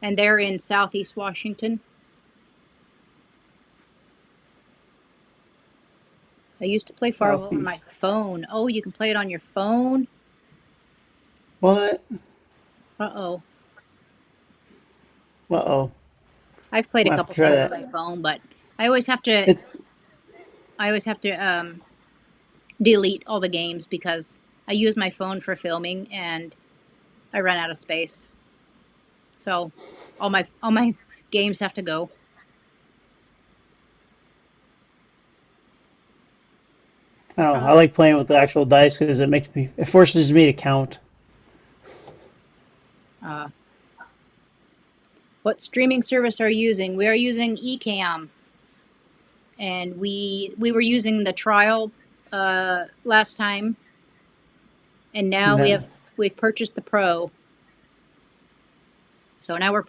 and they're in Southeast Washington. I used to play Farwell on my Southeast. phone. Oh, you can play it on your phone? What? Uh-oh. Uh-oh. I've played a I'll have to couple try things on that. my phone, but I always have to It, I always have to delete all the games because I use my phone for filming, and I run out of space. So all my games have to go. I don't know. I Uh, like playing with the actual dice because it forces me to count. uh, what streaming service are you using? We are using Ecamm, and we were using the trial last time, and now And then we've purchased the Pro. So now we're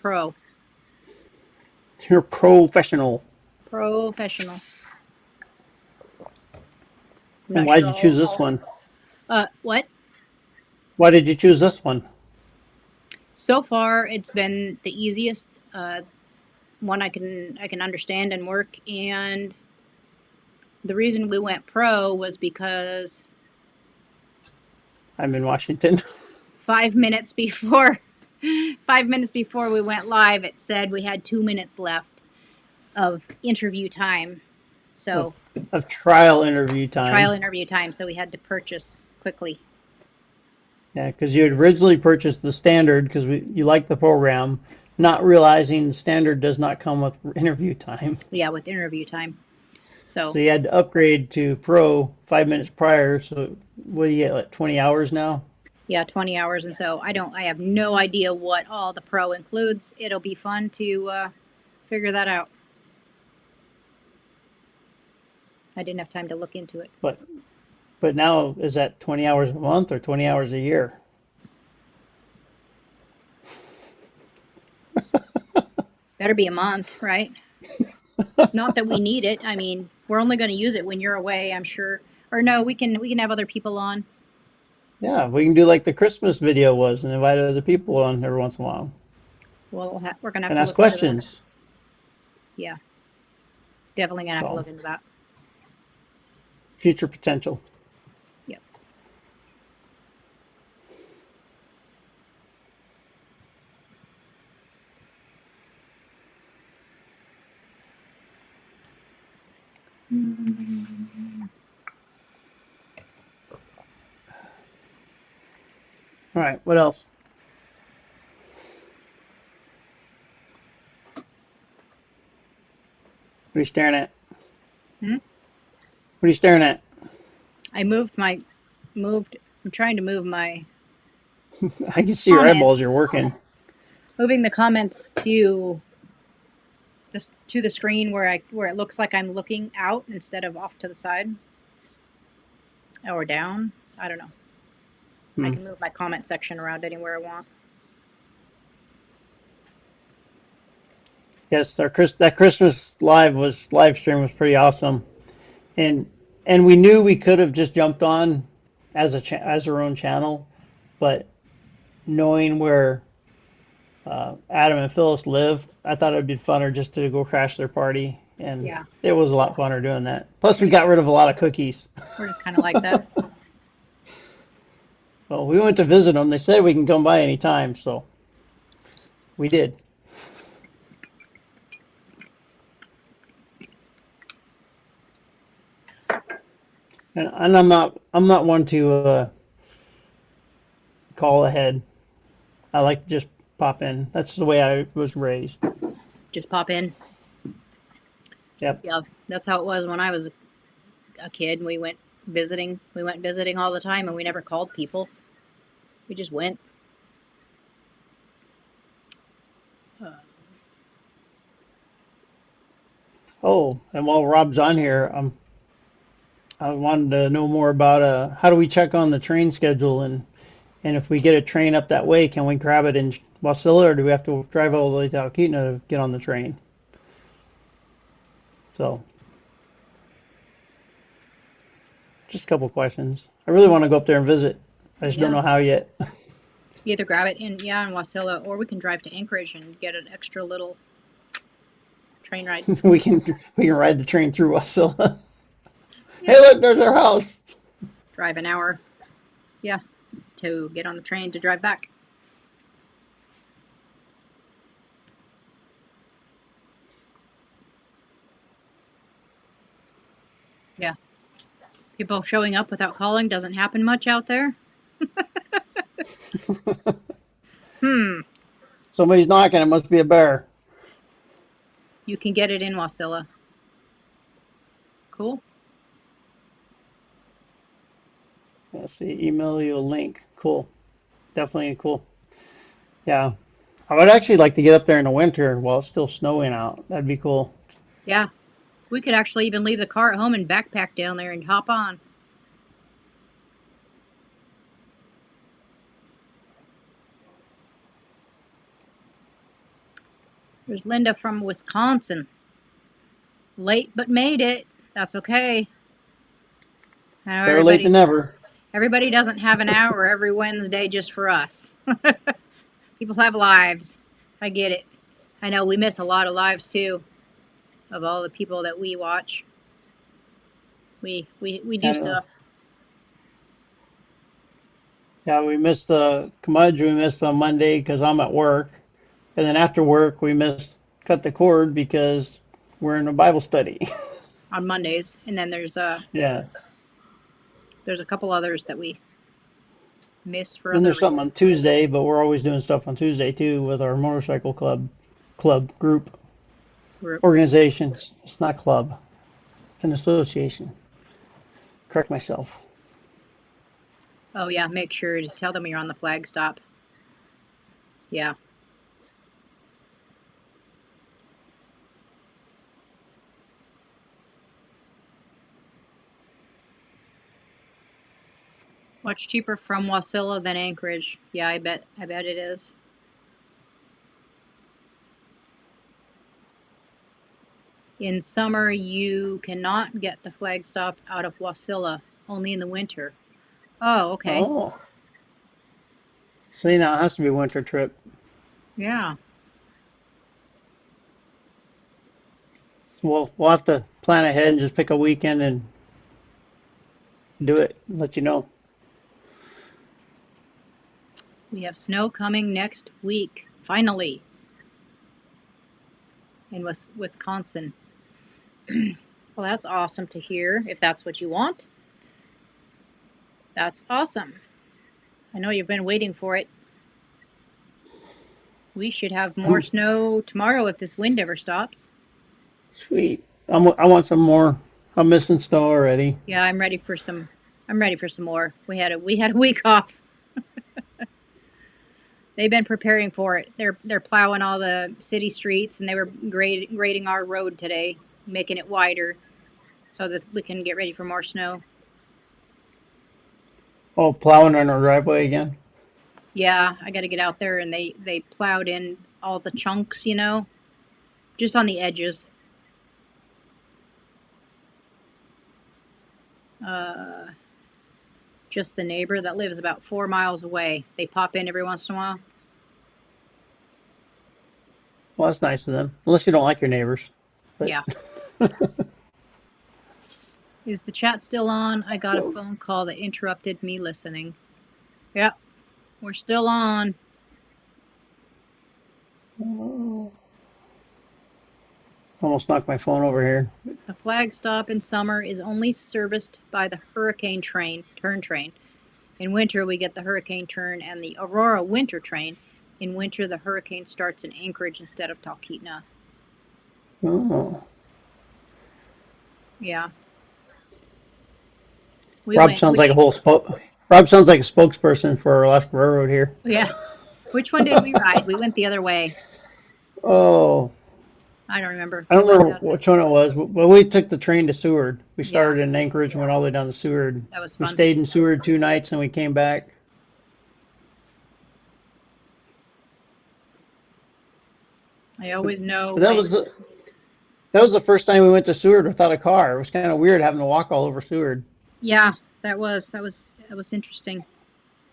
you're professional. professional. I'm And not why'd sure you choose this all. one? What? Why did you choose this one? So far, it's been the easiest one I can understand and work. And the reason we went Pro was because I'm in Washington. 5 minutes before 5 minutes before we went live, it said we had 2 minutes left of interview time. of, So of trial interview trial time. interview time. So we had to purchase quickly. Yeah, because you had originally purchased the standard because you like the program, not realizing the standard does not come with interview time. Yeah, with interview time. So So you had to upgrade to Pro 5 minutes prior. So what do you get, like 20 hours now? yeah, 20 hours. And so I have no idea what all the Pro includes. It'll be fun to figure that out. I didn't have time to look into it. But but now is that 20 hours a month or 20 hours a year? Better be a month, right? Not that we need it. I mean, we're only going to use it when you're away, I'm sure. Or no, we can have other people on. Yeah, we can do like the Christmas video was and invite other people on every once in a while We're going to have and to ask look into that. questions. Yeah, definitely going to have to So look into that. future potential. Yep. All right, what else? What are you staring at? Hmm? What are you staring at? I moved. I'm trying to move my I can see your eyeballs. You're comments, working. moving the comments to the screen where it looks like I'm looking out instead of off to the side or down. I don't know. I Hmm. can move my comment section around anywhere I want. Yes, that Christmas live stream was pretty awesome, and we knew we could have just jumped on as our own channel, but knowing where Adam and Phyllis live, I thought it'd be funner just to go crash their party, and Yeah, it was a lot funner doing that. Plus, we're we just got rid of a lot of cookies. we're just kind of like that. Well, we went to visit them. They said we can come by anytime, so we did. And I'm not one to call ahead. I like to just pop in. That's the way I was raised. Just pop in. Yep. Yeah, that's how it was when I was a kid. We went visiting. We went visiting all the time, and we never called people. We just went. Uh, Oh, and while Rob's on here, I wanted to know more about how do we check on the train schedule and if we get a train up that way, can we grab it in Wasilla or do we have to drive all the way to Alkeetna to get on the train? So just a couple questions. I really want to go up there and visit. I just don't yeah, know how yet. either grab it in in Wasilla, or we can drive to Anchorage and get an extra little train ride. we can ride the train through Wasilla. Hey, Yeah, look, there's our house. drive an hour. Yeah, to get on the train to drive back. Yeah, people showing up without calling doesn't happen much out there. Hmm. Somebody's knocking. It must be a bear. You can get it in Wasilla. Cool. Let's see. Email you a link. Cool. Definitely cool. Yeah. I would actually like to get up there in the winter while it's still snowing out. That'd be cool. Yeah. We could actually even leave the car at home and backpack down there and hop on. There's Linda from Wisconsin. Late but made it. That's okay. I know Better late than never. everybody doesn't have an hour every Wednesday just for us. People have lives. I get it. I know we miss a lot of lives too of all the people that we watch. We do I know. stuff. Yeah, we missed the Kamudge. We missed on Monday because I'm at work. And then after work, we missed cut the cord because we're in a Bible study. On Mondays, and then Yeah. there's a couple others that we miss for Then other there's something on reasons. Tuesday, but we're always doing stuff on Tuesday too with our motorcycle club group Group. organization. It's not club. It's an association. Correct myself. Oh yeah, make sure to tell them you're on the flag stop. Yeah. Much cheaper from Wasilla than Anchorage. Yeah, I bet it is. In summer, you cannot get the flag stop out of Wasilla, only in the winter. Oh, okay. Oh, see now it has to be a winter trip. Yeah. So we'll have to plan ahead and just pick a weekend and do it. Let you know. We have snow coming next week, finally, in Wisconsin. Well, that's awesome to hear. If that's what you want, that's awesome. I know you've been waiting for it. We should have more snow tomorrow if this wind ever stops. Sweet. I want some more. I'm missing snow already. Yeah, I'm ready for some. I'm ready for some more. We had a week off. They've been preparing for it. They're plowing all the city streets, and they were grading our road today, making it wider so that we can get ready for more snow. Oh, plowing on our driveway again. Yeah, I got to get out there, and they plowed in all the chunks, just on the edges. Uh, just the neighbor that lives about 4 miles away. They pop in every once in a while. Well, that's nice of them. Unless you don't like your neighbors. But Yeah. Is the chat still on? I got a phone call that interrupted me listening. Yep, we're still on. almost knocked my phone over here. The flag stop in summer is only serviced by the hurricane turn train. In winter, we get the hurricane turn and the Aurora winter train. In winter, the hurricane starts in Anchorage instead of Talkeetna. Oh. Yeah. We Rob went, sounds like a whole Rob sounds like a spokesperson for Alaska Railroad here. yeah. Which one did we ride? We went the other way. Oh, I don't remember. I We don't went remember down to, which one it was, but we took the train to Seward. We yeah, started in Anchorage and went all the way down to Seward. that was We fun. stayed in Seward 2 nights and we came back. I always know But that when, was the first time we went to Seward without a car. It was kind of weird having to walk all over Seward, yeah, that was interesting.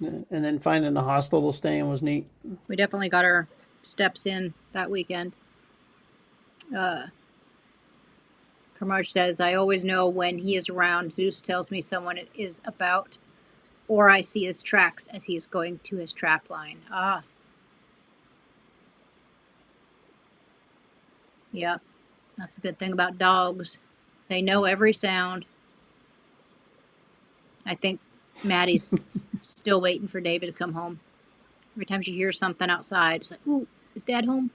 and then finding the hostel to stay in was neat. We definitely got our steps in that weekend. Uh, Kamarj says, I always know when he is around. Zeus tells me someone is about, or I see his tracks as he is going to his trap line. Ah, yeah, that's a good thing about dogs. They know every sound. I think Maddie's still waiting for David to come home. Every time she hears something outside, it's like, "Ooh, is Dad home?"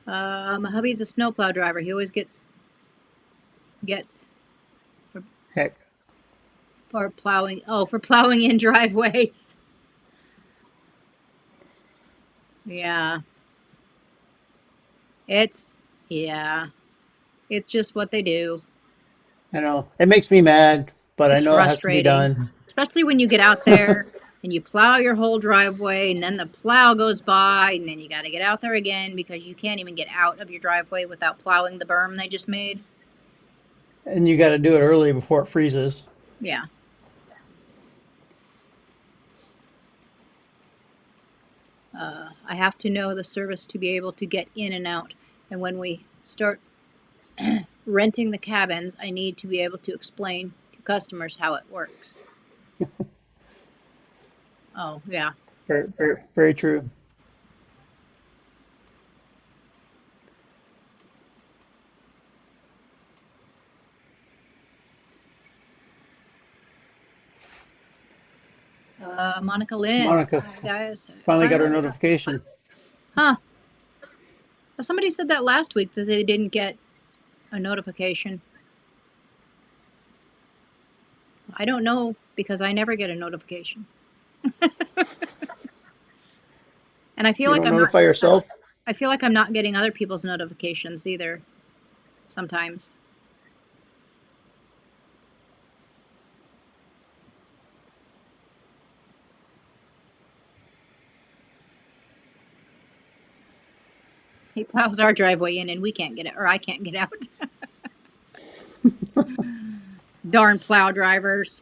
My hubby's a snowplow driver. He always gets for, Heck, for plowing. Oh, for plowing in driveways. Yeah, it's yeah, it's just what they do. I know it makes me mad, but I It's know it has to be frustrating, done. especially when you get out there and you plow your whole driveway, and then the plow goes by, and then you got to get out there again because you can't even get out of your driveway without plowing the berm they just made. And you got to do it early before it freezes. Yeah. I have to know the service to be able to get in and out. And when we start renting the cabins, I need to be able to explain to customers how it works. Oh, yeah. Very, very, very true. Monica Lynn. Monica Guys, finally got her finally. notification. Huh. Somebody said that last week that they didn't get a notification. I don't know because I never get a notification. And I feel You like don't I'm not notify yourself? I feel like I'm not getting other people's notifications either sometimes. He plows our driveway in and we can't get it, or I can't get out. Darn plow drivers.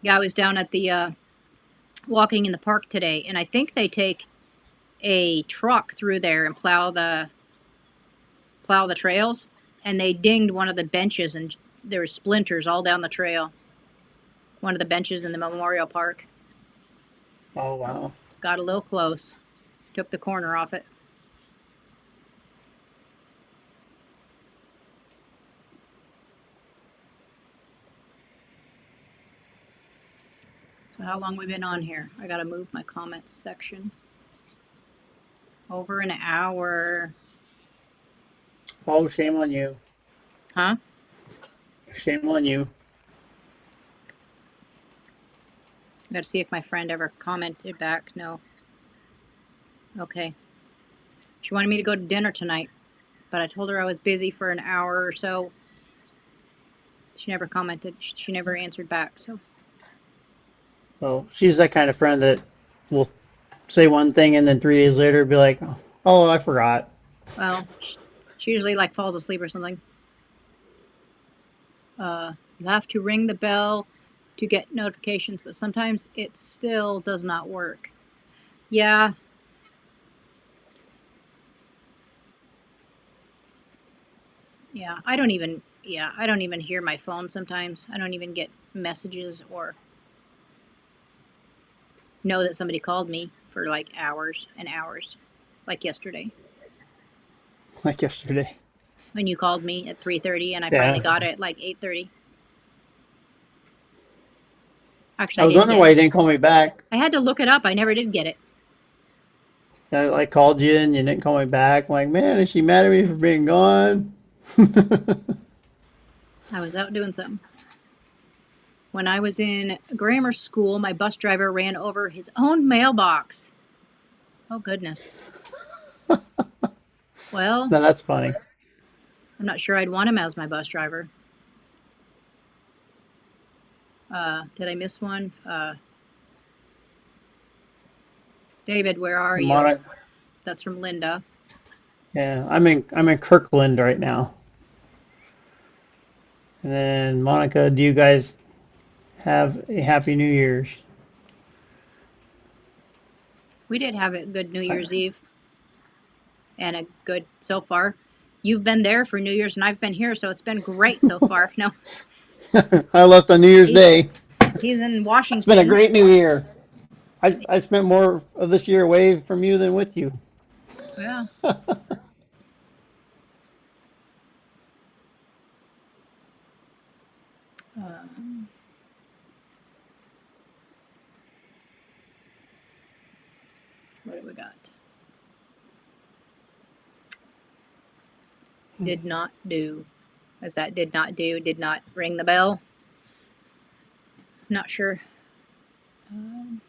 Yeah, I was down at the walking in the park today, and I think they take a truck through there and plow the trails, and they dinged one of the benches, and there were splinters all down the trail. One of the benches in the memorial park. Oh, wow. Got a little close. Took the corner off it. So how long we been on here? I gotta move my comments section. Over an hour. Oh, shame on you. Huh? Shame on you. I gotta see if my friend ever commented back. No. Okay. She wanted me to go to dinner tonight, but I told her I was busy for an hour or so. She never commented. She never answered back, so. Oh, she's that kind of friend that will say one thing and then 3 days later be like, oh, I forgot. Well, she usually like falls asleep or something. You have to ring the bell to get notifications, but sometimes it still does not work. Yeah. Yeah, I don't even hear my phone sometimes. I don't even get messages or know that somebody called me for like hours and hours, like yesterday Like yesterday. when you called me at 3:30 and I finally Yeah. got it at like 8:30. Actually, I I was didn't wondering get why it. you didn't call me back. I had to look it up. I never did get it. I like called you and you didn't call me back. I'm like, man, is she mad at me for being gone? I was out doing something. When I was in grammar school, my bus driver ran over his own mailbox. Oh, goodness. Well, No, that's funny. I'm not sure I'd want him as my bus driver. Did I miss one? David, where are you? Monica, That's from Linda. yeah, I'm in Kirkland right now. And then Monica, do you guys have a happy New Year's? We did have a good New I, Year's Eve and a good so far. You've been there for New Year's and I've been here, so it's been great so far. No, I left on New Year's he, Day. he's in It's been a Washington. great New Year. I spent more of this year away from you than with you. Yeah. Um, what do we got? Did not do. Is that did not do? Did not ring the bell? Not sure. Um,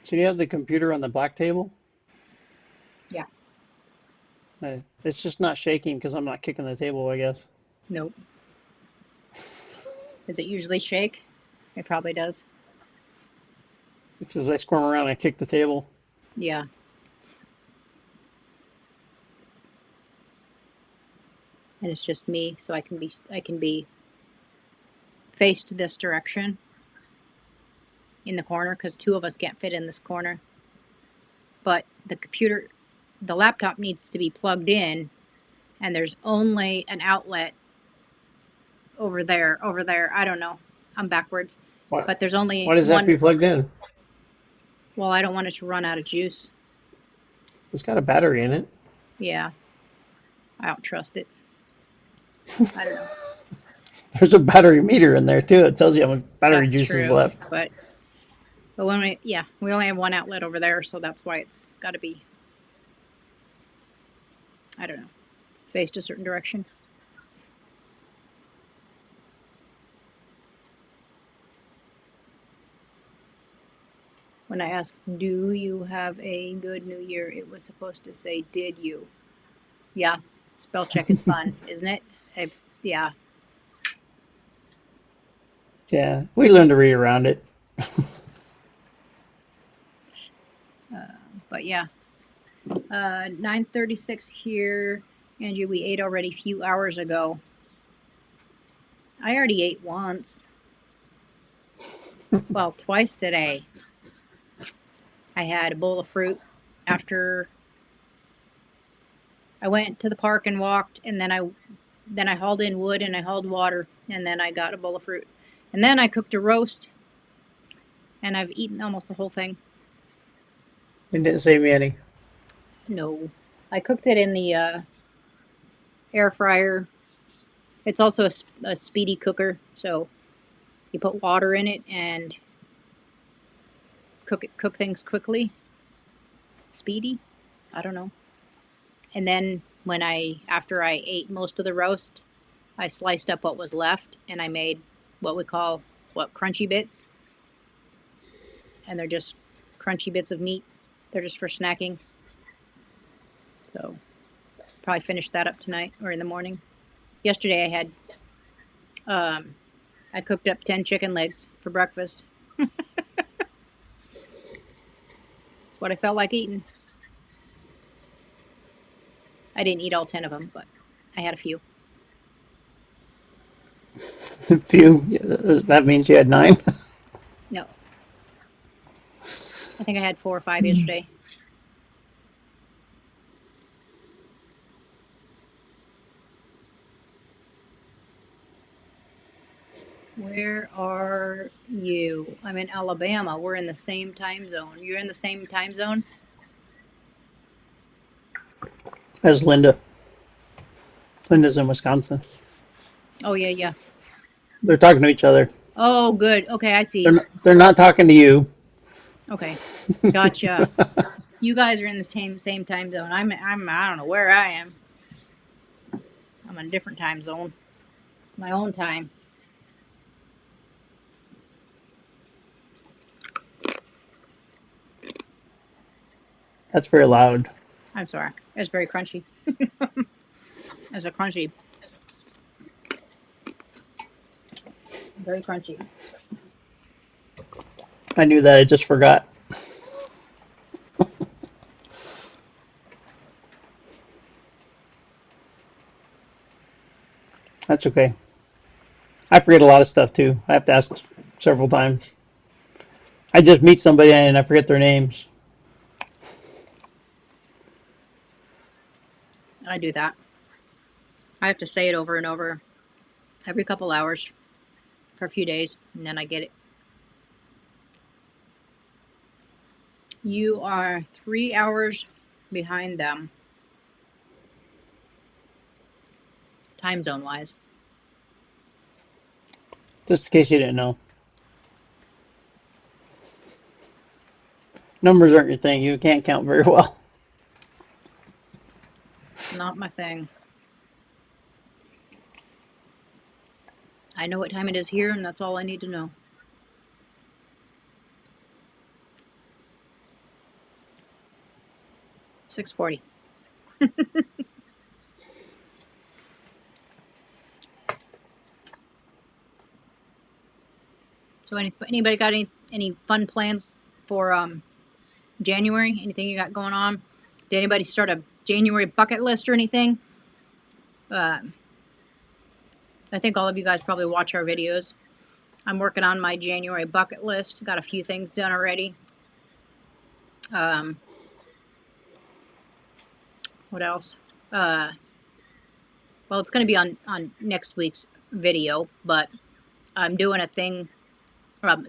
So you have the computer on the black table? yeah. It's just not shaking because I'm not kicking the table, I guess. Nope. Does it usually shake? It probably does. Because I squirm around and kick the table. Yeah. And it's just me, so I can be faced this direction in the corner because two of us can't fit in this corner. But the laptop needs to be plugged in, and there's only an outlet over there. Over there. I don't know. I'm backwards. What? But there's only Why does that have to one. be plugged in? Well, I don't want it to run out of juice. It's got a battery in it. Yeah. I don't trust it. I don't know. There's a battery meter in there too. It tells you how much battery That's juice is true. left. But when we only have one outlet over there, so that's why it's got to be, I don't know, faced a certain direction. When I asked, "Do you have a good New Year?" it was supposed to say, "Did you?" Yeah, spell check is fun, isn't it? Yeah, Yeah, we learned to read around it. but yeah, 9:36 here. Angie, we ate already a few hours ago. I already ate once. Well, twice today. I had a bowl of fruit after I went to the park and walked, and then I hauled in wood and I hauled water, and then I got a bowl of fruit, and then I cooked a roast, and I've eaten almost the whole thing. It didn't save me any. No, I cooked it in the air fryer. It's also a speedy cooker, so you put water in it and cook things quickly. Speedy, I don't know. And then after I ate most of the roast, I sliced up what was left and I made what we call crunchy bits, and they're just crunchy bits of meat. They're just for snacking. So probably finish that up tonight or in the morning. Yesterday um, I cooked up 10 chicken legs for breakfast. It's what I felt like eating. I didn't eat all 10 of them, but I had a few. Phew, that means you had nine. No, I think I had 4 or 5 yesterday. Where are you? I'm in Alabama. We're in the same time zone. You're in the same time zone? As Linda. Linda's in Wisconsin. Oh, yeah, yeah. They're talking to each other. Oh, good. Okay, I see. They're not talking to you. Okay, gotcha. You guys are in the same time zone. I don't know where I am. I'm in a different time zone. My own time. That's very loud. I'm sorry. It's very crunchy. It's a crunchy. Very crunchy. I knew that. I just forgot. That's okay. I forget a lot of stuff too. I have to ask several times. I just meet somebody and I forget their names. I do that. I have to say it over and over every couple hours for a few days, and then I get it. You are 3 hours behind them, time zone wise. Just in case you didn't know. Numbers aren't your thing. You can't count very well. Not my thing. I know what time it is here, and that's all I need to know. $6:40. So anybody got any fun plans for January? Anything you got going on? Did anybody start a January bucket list or anything? I think all of you guys probably watch our videos. I'm working on my January bucket list. Got a few things done already. What else? Well, it's going to be on next week's video, but I'm doing a thing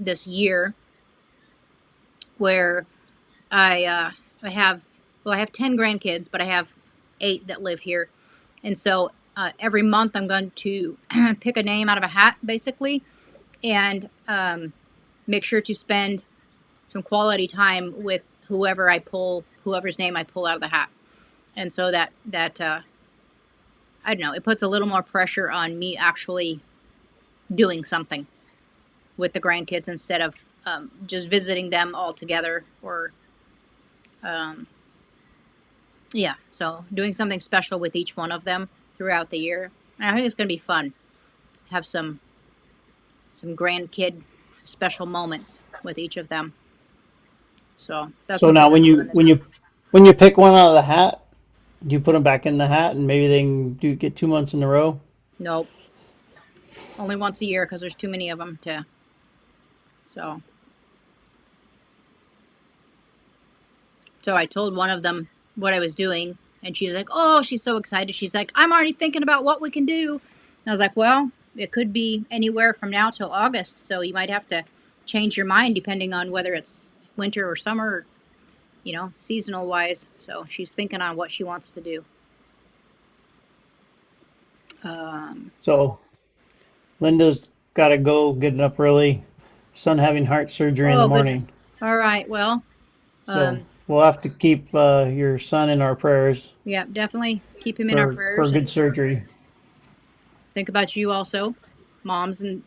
this year where I have 10 grandkids, but I have 8 that live here, and so every month I'm going to pick a name out of a hat, basically, and make sure to spend some quality time with whoever's name I pull out of the hat, and so that I don't know, it puts a little more pressure on me actually doing something with the grandkids instead of just visiting them all together or yeah, so doing something special with each one of them throughout the year. And I think it's going to be fun. Have some grandkid special moments with each of them. So that's So something now, I'm doing this. when you pick one out of the hat, do you put them back in the hat, and maybe they can do get 2 months in a row? Nope, only once a year because there's too many of them to. So I told one of them what I was doing, and she's like, "Oh, she's so excited." She's like, "I'm already thinking about what we can do." And I was like, "Well, it could be anywhere from now till August, so you might have to change your mind depending on whether it's winter or summer, seasonal wise." So she's thinking on what she wants to do. Um, So Linda's got to go, getting up early. Son having heart surgery in the oh morning. goodness. All right. Well, So um, we'll have to keep your son in our prayers yeah, definitely keep him in our for prayers good and surgery. think about you also. Moms and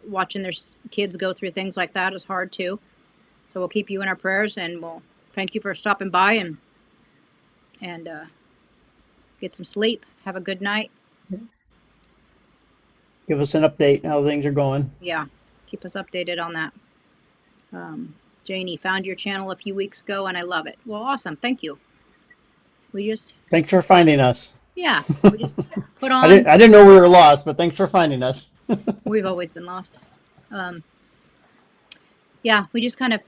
watching their kids go through things like that is hard too. So we'll keep you in our prayers, and we'll thank you for stopping by and get some sleep. Have a good night. Give us an update how things are going. Yeah, keep us updated on that. Janie, found your channel a few weeks ago, and I love it. Well, awesome. Thank you. We just, Thanks for finding us. yeah, we just put on. I didn't know we were lost, but thanks for finding us. We've always been lost. Um, yeah, we just kind of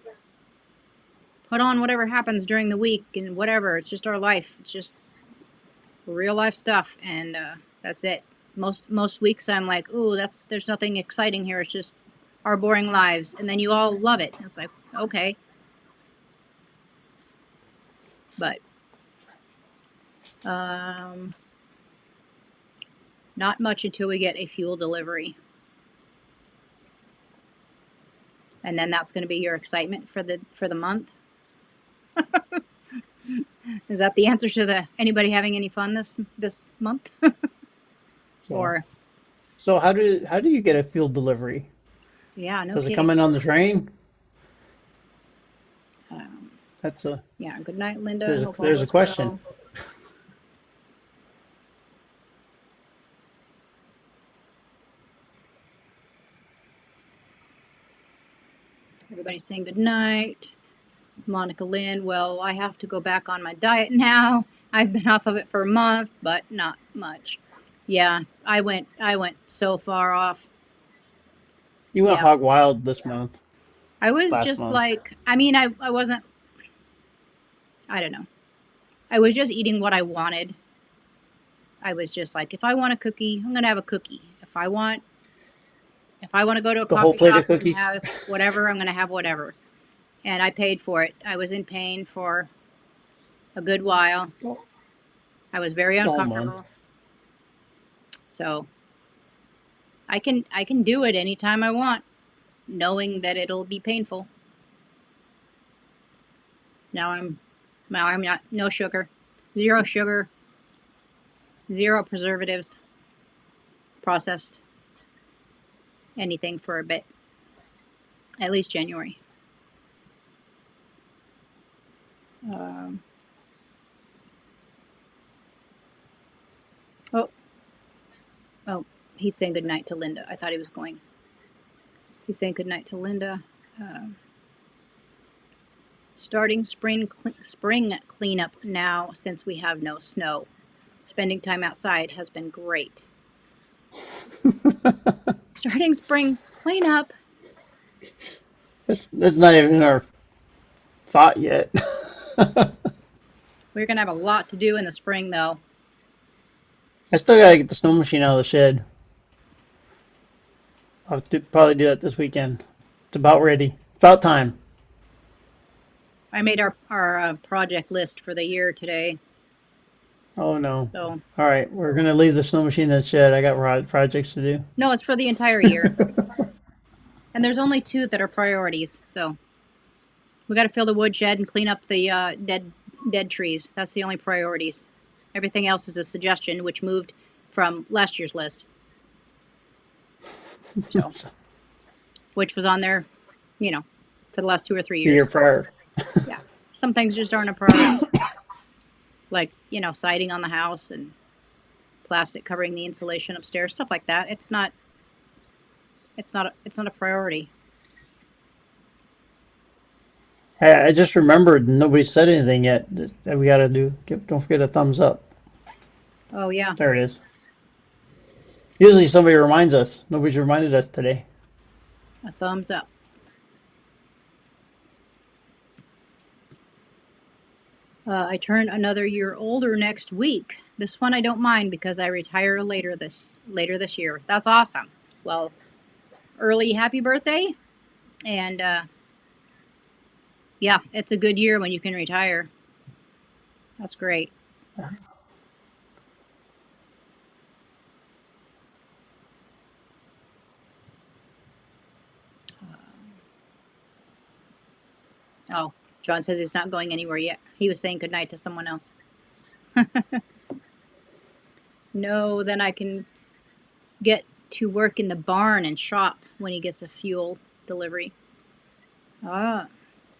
put on whatever happens during the week and whatever. It's just our life. It's just real life stuff, and that's it. Most weeks I'm like, ooh, there's nothing exciting here. It's just our boring lives, and then you all love it. It's like, okay, but um, not much until we get a fuel delivery, and then that's going to be your excitement for the month. Is that the answer to the anybody having any fun this month? So, Or so how do you get a fuel delivery? yeah, no Does it come kidding. in on the train? Um, That's a yeah. Good night, Linda. Hope all there's a goes question. well. Everybody's saying good night. Monica Lynn, well, I have to go back on my diet now. I've been off of it for a month, but not much. Yeah, I went so far off. You went Yeah. hog wild this month, I was last just month. like, I mean, I wasn't, I don't know. I was just eating what I wanted. I was just like, if I want a cookie, I'm going to have a cookie. If I want to go to a The whole coffee plate of shop and cookies. have whatever, I'm going to have whatever. and I paid for it. I was in pain for a good while. Oh, I was very Almond. uncomfortable. So I can do it anytime I want, knowing that it'll be painful. Now I'm not no sugar, sugar, zero preservatives, processed anything for a bit, at least January. Um, oh, oh, he's saying goodnight to Linda. I thought he was going. He's saying goodnight to Linda. Uh, Starting spring cleanup now since we have no snow. Spending time outside has been great. Starting spring cleanup. That's not even in our thought yet. We're gonna have a lot to do in the spring, though. I still gotta get the snow machine out of the shed. Probably do that this weekend. It's about ready. It's about time. I made our project list for the year today, Oh no. so All right, we're gonna leave the snow machine in the shed. I got projects to do. no, it's for the entire year. And there's only two that are priorities. So we got to fill the woodshed and clean up the dead trees. That's the only priorities. Everything else is a suggestion, which moved from last year's list. So, which was on there, you know, for the last 2 or 3 The year years. prior. Yeah, some things just aren't a priority, like siding on the house and plastic covering the insulation upstairs, stuff like that. It's not. It's not a priority. Hey, I just remembered nobody said anything yet that we gotta do. Don't forget a thumbs up. Oh yeah, There it is. Usually somebody reminds us. Nobody's reminded us today. a thumbs up. I turn another year older next week. This one I don't mind because I retire later this year. That's awesome. Well, early happy birthday, and yeah, it's a good year when you can retire. That's great. Oh, John says he's not going anywhere yet. He was saying goodnight to someone else. No, then I can get to work in the barn and shop when he gets a fuel delivery. Ah,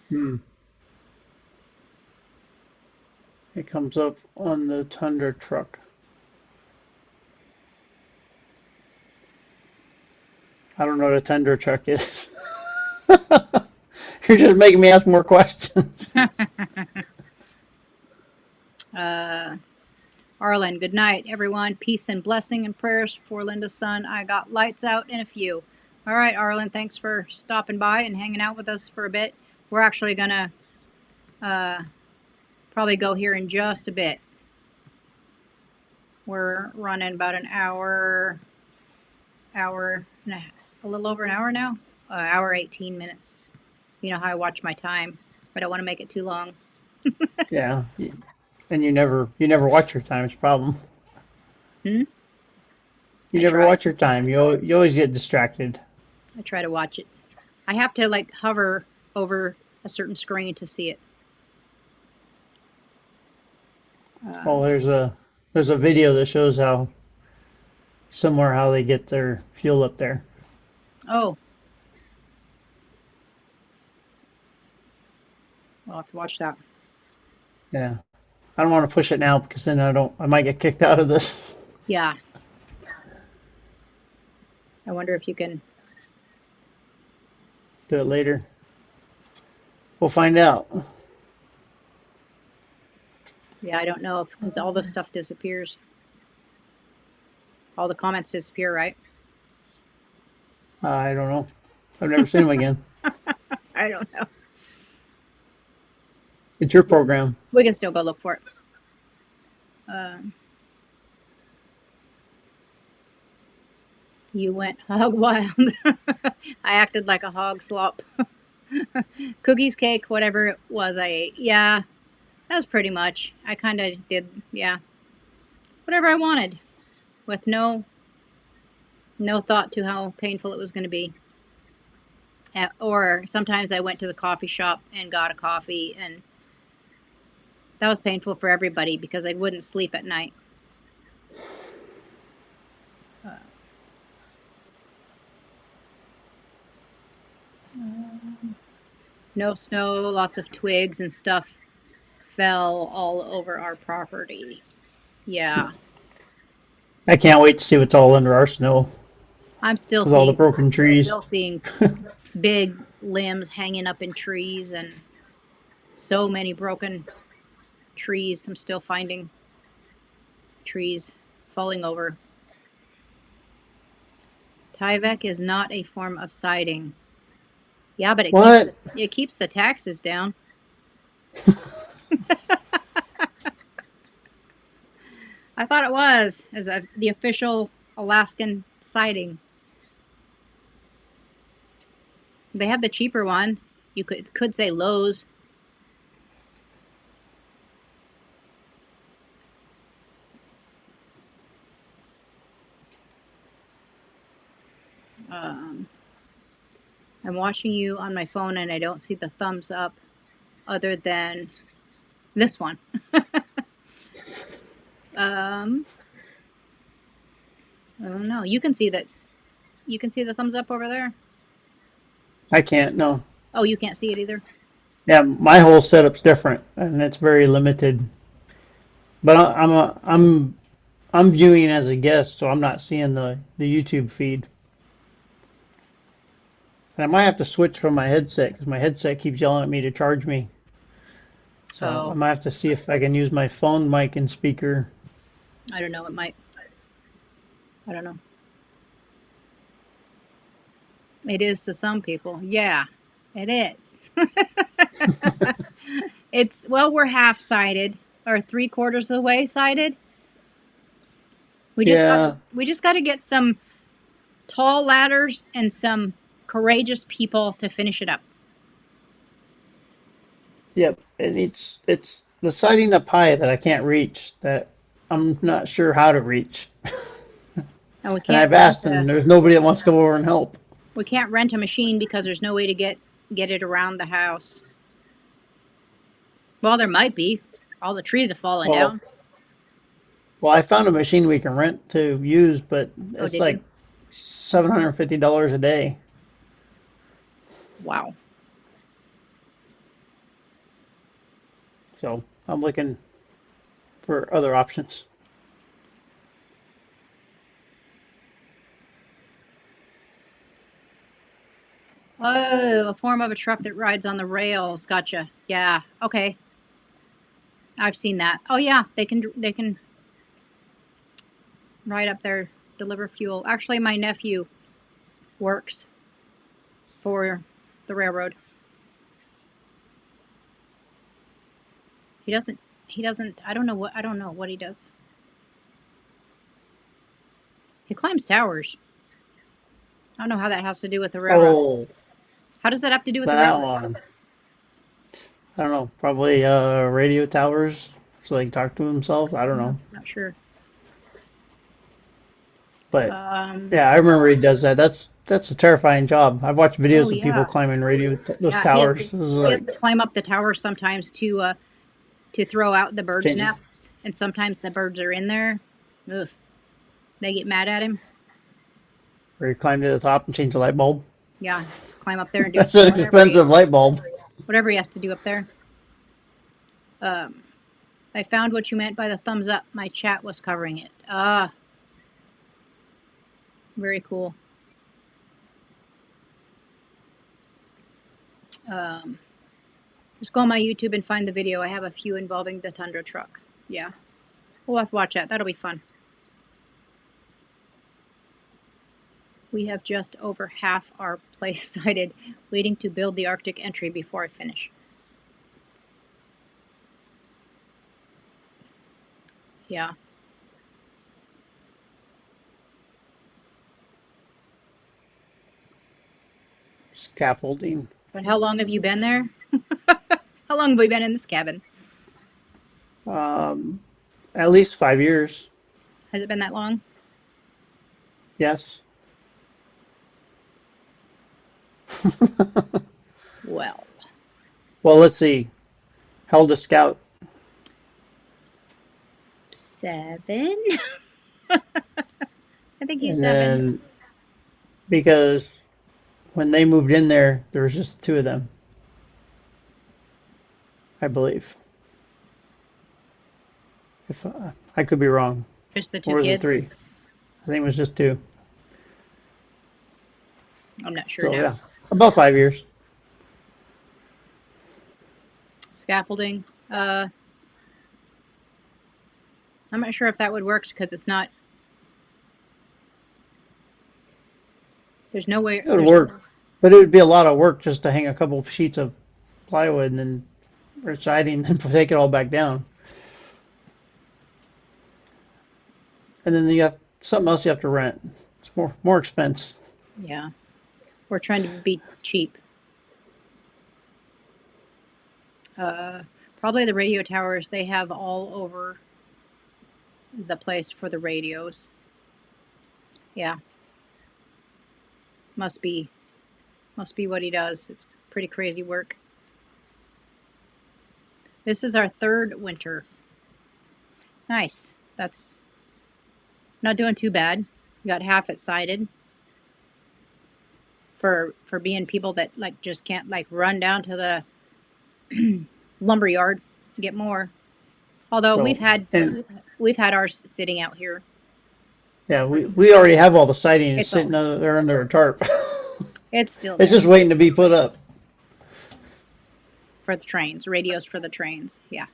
Hmm. It comes up on the Tundra truck. I don't know what a Tundra truck is. You're just making me ask more questions. uh, Arlen, good night, everyone. Peace and blessing and prayers for Linda's son. I got lights out in a few. All right, Arlen, thanks for stopping by and hanging out with us for a bit. We're actually going to probably go here in just a bit. We're running about an hour and a little over an hour now. Hour 18 minutes. You know how I watch my time. I don't want to make it too long. Yeah. And you never watch your time. It's a problem. Hmm? You I never try. watch your time. You always get distracted. I try to watch it. I have to like hover over a certain screen to see it. Well, there's a video that shows how they get their fuel up there. Oh, I'll have to watch that. Yeah. I don't want to push it now because then I might get kicked out of this. Yeah. I wonder if you can. Do it later. We'll find out. Yeah, I don't know if because all the stuff disappears. All the comments disappear, right? I don't know. I've never seen him again. I don't know. It's your program. We can still go look for it. Um, you went hog wild. I acted like a hog slop. Cookies, cake, whatever it was I ate. Yeah, that was pretty much. I kind of did, yeah, whatever I wanted with no thought to how painful it was going to be. Or sometimes I went to the coffee shop and got a coffee, and that was painful for everybody because I wouldn't sleep at night. Uh, no snow, lots of twigs and stuff fell all over our property. Yeah, I can't wait to see what's all under our snow I'm still with all the seeing broken trees. still seeing big limbs hanging up in trees and so many broken trees. I'm still finding trees falling over. Tyvek is not a form of siding. Yeah, but What? it keeps the taxes down. I thought it was as the official Alaskan siding. They have the cheaper one. You could say Lowe's. Um, I'm watching you on my phone and I don't see the thumbs up other than this one. um, I don't know. You can see that. You can see the thumbs up over there. I can't. No. Oh, you can't see it either. Yeah, my whole setup's different, and it's very limited. But I'm viewing as a guest, so I'm not seeing the YouTube feed. And I might have to switch from my headset because my headset keeps yelling at me to charge me. So I Oh, might have to see if I can use my phone mic and speaker. I don't know. It might. I don't know. It is to some people. Yeah, it is. It's well, we're half sided or 3/4 of the way sided. Yeah. We just got to get some tall ladders and some courageous people to finish it up. Yep. And it's the siding up high that I can't reach that I'm not sure how to reach. And And I've asked, and there's nobody that wants to come over and help. we can't rent a machine because there's no way to get it around the house. Well, there might be. All the trees have fallen Well, down. well, I found a machine we can rent to use, but Oh, it's did you? like $750 a day. Wow. So I'm looking for other options. Oh, a form of a truck that rides on the rails. Gotcha. Yeah. Okay. I've seen that. Oh yeah, they can ride up there, deliver fuel. Actually, my nephew works for the railroad. He doesn't. He doesn't. I don't know what he does. He climbs towers. I don't know how that has to do with the railroad. Oh, How does that have to do with the that railroad? one. I don't know. Probably radio towers so they can talk to themselves. I don't No, know. not sure. But Um. yeah, I remember he does that. That's a terrifying job. I've watched Oh videos of people yeah. climbing those Yeah. towers. This is He has like to climb up the tower sometimes to throw out the birds' changing nests, and sometimes the birds are in there. Ugh. They get mad at him. where you climb to the top and change the light bulb. Yeah, climb up there and do That's an expensive light bulb. whatever he has to do up there. Um, I found what you meant by the thumbs up. My chat was covering it. Ah, very cool. Um, just go on my YouTube and find the video. I have a few involving the Tundra truck. Yeah, we'll have to watch that. That'll be fun. We have just over half our place sited, waiting to build the Arctic entry before I finish. Yeah. Scaffolding. But how long have you been there? How long have we been in this cabin? Um, at least 5 years. Has it been that long? Yes. Well, Well, let's see. Held a scout, 7. I think he's and 7. then because when they moved in there was just two of them, I believe. If I could be wrong, Just the two or was it kids? three? I think it was just two. I'm not sure So now. yeah, about 5 years. Scaffolding. I'm not sure if that would work because it's not. There's no way. It would There's work, but it would be a lot of work just to hang a couple of sheets of plywood and then or siding and take it all back down. And then you have something else you have to rent. It's more expense. yeah. We're trying to be cheap. Uh, Probably the radio towers. They have all over the place for the radios. Yeah, must be what he does. It's pretty crazy work. This is our 3rd winter. Nice. That's not doing too bad. We got half it sided. For being people that like just can't like run down to the lumber yard to get more. Although So and we've had ours sitting out here. yeah, we already have all the siding It's all sitting there under a tarp. it's still It's there just waiting to be put up. for the trains. Radios for the trains. Yeah.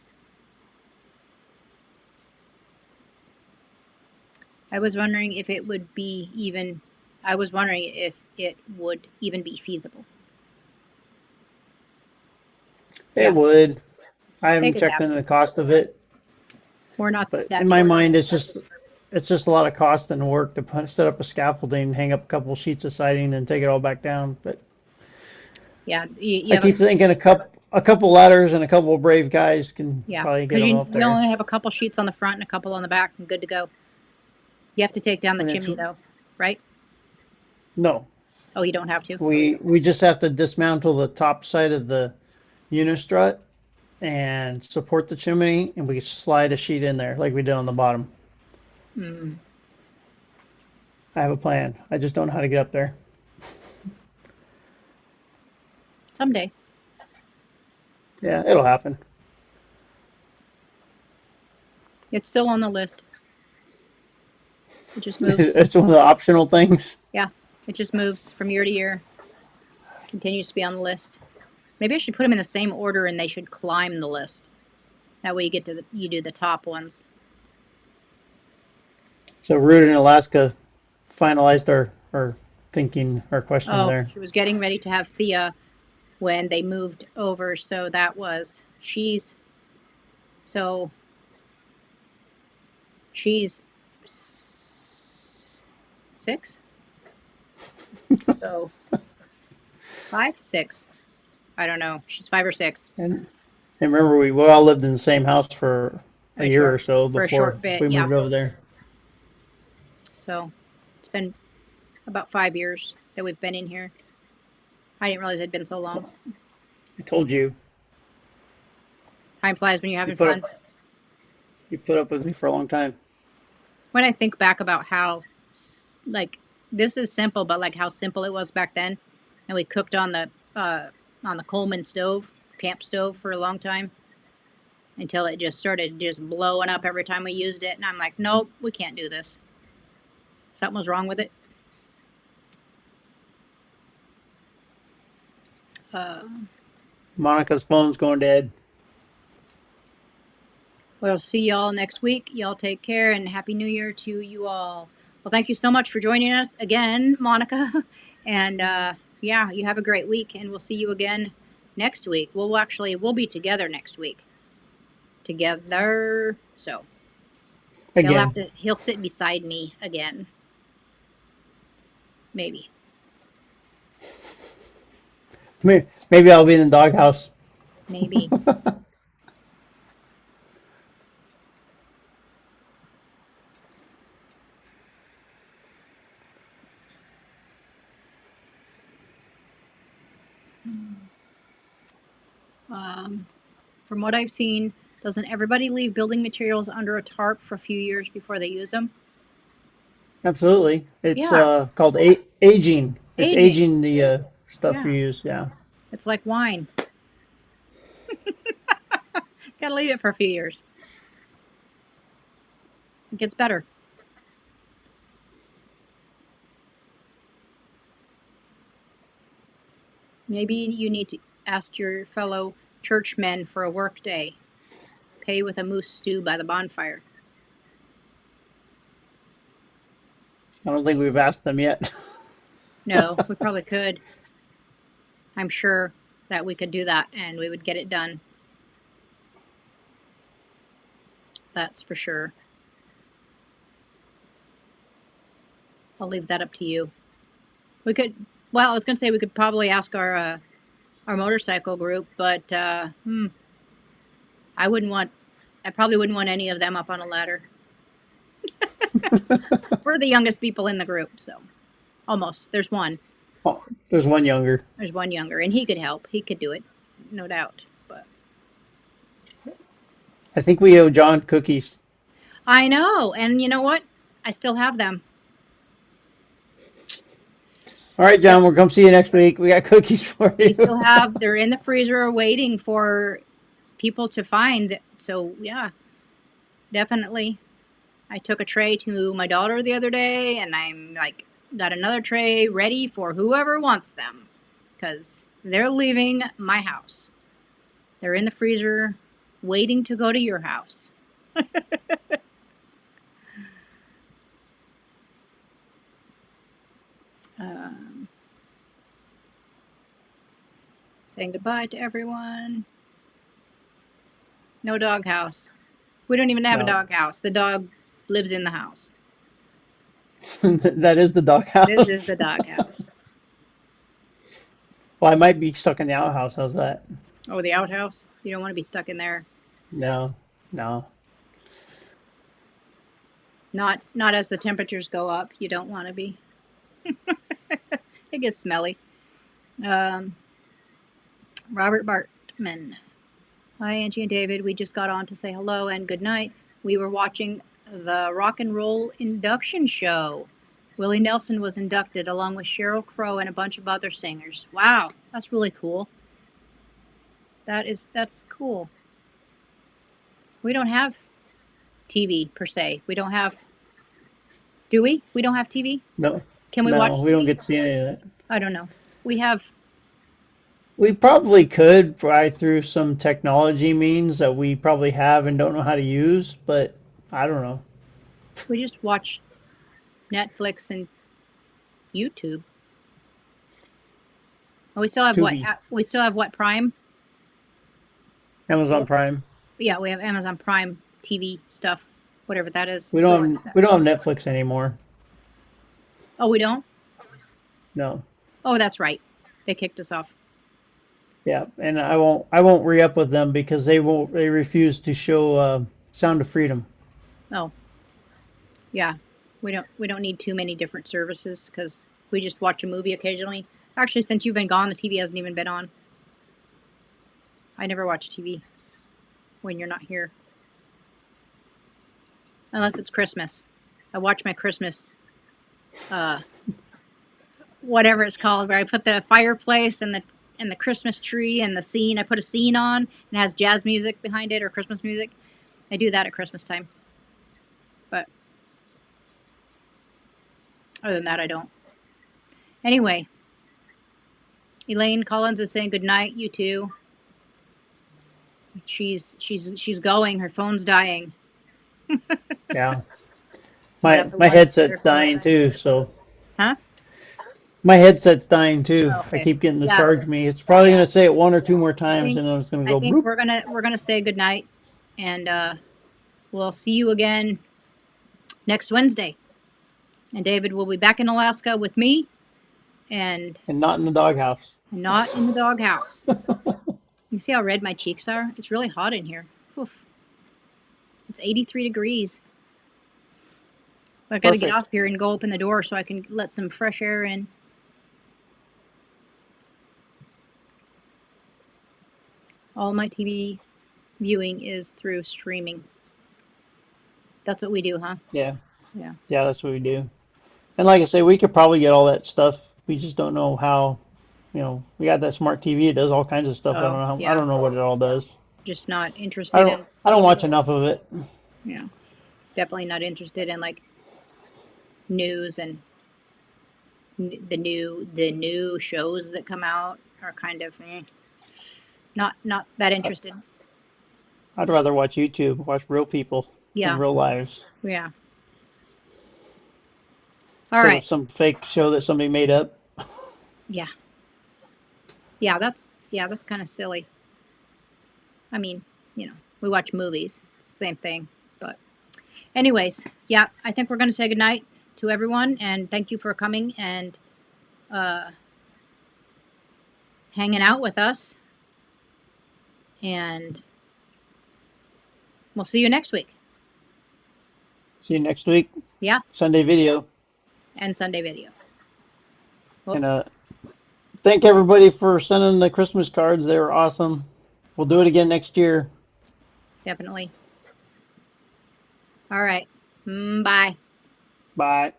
I was wondering if it would be even. I was wondering if it would even be feasible. It Yeah, would. I make haven't it checked into happen. the cost of it, We're not but that in my important. mind, it's just a lot of cost and work to set up a scaffolding, hang up a couple sheets of siding, and take it all back down. But Yeah, you I have a keep thinking a couple ladders and a couple of brave guys can yeah, probably get because them up you there. only have a couple sheets on the front and a couple on the back, and good to go. You have to take down the And it's chimney though, right? no, Oh, you don't have to. we just have to dismantle the top side of the unistrut and support the chimney, and we slide a sheet in there like we did on the bottom. Mm, I have a plan. I just don't know how to get up there. someday. Yeah, it'll happen. It's still on the list. It just moves. It's one of the optional things. Yeah, it just moves from year to year. Continues to be on the list. Maybe I should put them in the same order, and they should climb the list. That way, you do the top ones. So Root in Alaska finalized our thinking, our question Oh, there. she was getting ready to have Thea when they moved over, so so she's 6. So 5, 6. I don't know. She's 5 or 6. And remember, we all lived in the same house for a A year or short so for a before short bit, we yeah. moved over there. So it's been about 5 years that we've been in here. I didn't realize it'd been so long. I told you, Time flies when you're you having put fun. up, you put up with me for a long time. When I think back about how, like, this is simple, but like how simple it was back then, and we cooked on the Coleman stove, camp stove, for a long time until it just started just blowing up every time we used it, and I'm like, nope, we can't do this. Something was wrong with it. Uh, Monica's phone's going dead. We'll see y'all next week. Y'all take care and Happy New Year to you all. Well, thank you so much for joining us again, Monica. And yeah, you have a great week, and we'll see you again next week. We'll be together next week. Together. So Again, he'll sit beside me again. Maybe. Maybe I'll be in the doghouse. Maybe. Um, from what I've seen, doesn't everybody leave building materials under a tarp for a few years before they use them? Absolutely. It's Yeah, called aging. It's aging. aging the stuff you Yeah, use. Yeah. it's like wine. Gotta leave it for a few years. It gets better. Maybe you need to ask your fellow churchmen for a work day. Pay with a moose stew by the bonfire. I don't think we've asked them yet. No, we probably could. I'm sure that we could do that and we would get it done. That's for sure. I'll leave that up to you. We could, well, I was going to say we could probably ask our motorcycle group, but I wouldn't want, I probably wouldn't want any of them up on a ladder. We're the youngest people in the group, so almost. There's one. Oh, there's one younger. There's one younger, and he could help. He could do it, no doubt. But I think we owe John cookies. I know, and you know what? I still have them. All right, Yep, John, we'll come see you next week. We got cookies for we you. still have. They're in the freezer, waiting for people to find. So yeah, definitely. I took a tray to my daughter the other day, and I'm like, got another tray ready for whoever wants them, because they're leaving my house. They're in the freezer, waiting to go to your house. Um, saying goodbye to everyone. No doghouse. We don't even have a No, doghouse. The dog lives in the house. that is the This is doghouse. the doghouse. Well, I might be stuck in the outhouse. How's that? Oh, the outhouse? You don't want to be stuck in there. No, no. Not as the temperatures go up. You don't want to be. It gets smelly. Um, Robert Bartman. Hi, Angie and David. We just got on to say hello and good night. We were watching the rock and roll induction show. Willie Nelson was inducted along with Sheryl Crow and a bunch of other singers. Wow, that's really cool. That's cool. We don't have TV per se. We don't have. Do we? We don't have TV. No, Can we watch no, we don't TV? get to see any of that. I don't know. We have. We probably could try through some technology means that we probably have and don't know how to use, but I don't know. We just watch Netflix and YouTube. Oh, we still have what? Tubi, We still have what? Prime. Amazon Well, Prime. yeah, we have Amazon Prime TV stuff, whatever that is. We We watch don't have, that. we don't have Netflix anymore. Oh, we don't. No. Oh, that's right. They kicked us off. Yeah, and I won't re-up with them because they refuse to show Sound of Freedom. Oh, yeah. We don't need too many different services because we just watch a movie occasionally. Actually, since you've been gone, the TV hasn't even been on. I never watch TV when you're not here, unless it's Christmas. I watch my Christmas, uh, whatever it's called, where I put the fireplace and the Christmas tree and the scene. I put a scene on and it has jazz music behind it or Christmas music. I do that at Christmas time, but other than that, I don't. Anyway, Elaine Collins is saying good night. You too. She's going. Her phone's dying. Yeah. Is My that the my one that said her headset's phone was dying dying? too, so Huh? my headset's dying too. Oh, I okay. keep getting the Yeah, charge me. It's probably yeah. gonna say it one or two more I times think and then it's gonna I go think bloop. we're gonna say good night, and we'll see you again next Wednesday. And David will be back in Alaska with me, and And not in the doghouse. Not in the doghouse. You see how red my cheeks are? It's really hot in here. Oof. It's 83 degrees. I got to get Perfect. off here and go open the door so I can let some fresh air in. All my TV viewing is through streaming. That's what we do, huh? Yeah. Yeah. Yeah, that's what we do. And like I say, we could probably get all that stuff. We just don't know how, we got that smart TV. It does all kinds of stuff. I don't Oh, know I yeah. don't know what it all does. Just not interested in I don't TV. watch enough of it. Yeah. Definitely not interested in like news and the new shows that come out are kind of not that interested. I'd rather watch YouTube, watch real people in Yeah. real lives Yeah. All instead right. of some fake show that somebody made up. Yeah. Yeah, that's kind of silly. I mean, we watch movies. It's the same thing. But anyways, yeah, I think we're going to say goodnight to everyone and thank you for coming and uh, hanging out with us. And we'll see you next week. See you next week. Yeah, Sunday video. and Sunday video. Well, And thank everybody for sending the Christmas cards. They were awesome. We'll do it again next year. definitely. All right. Bye. Bye.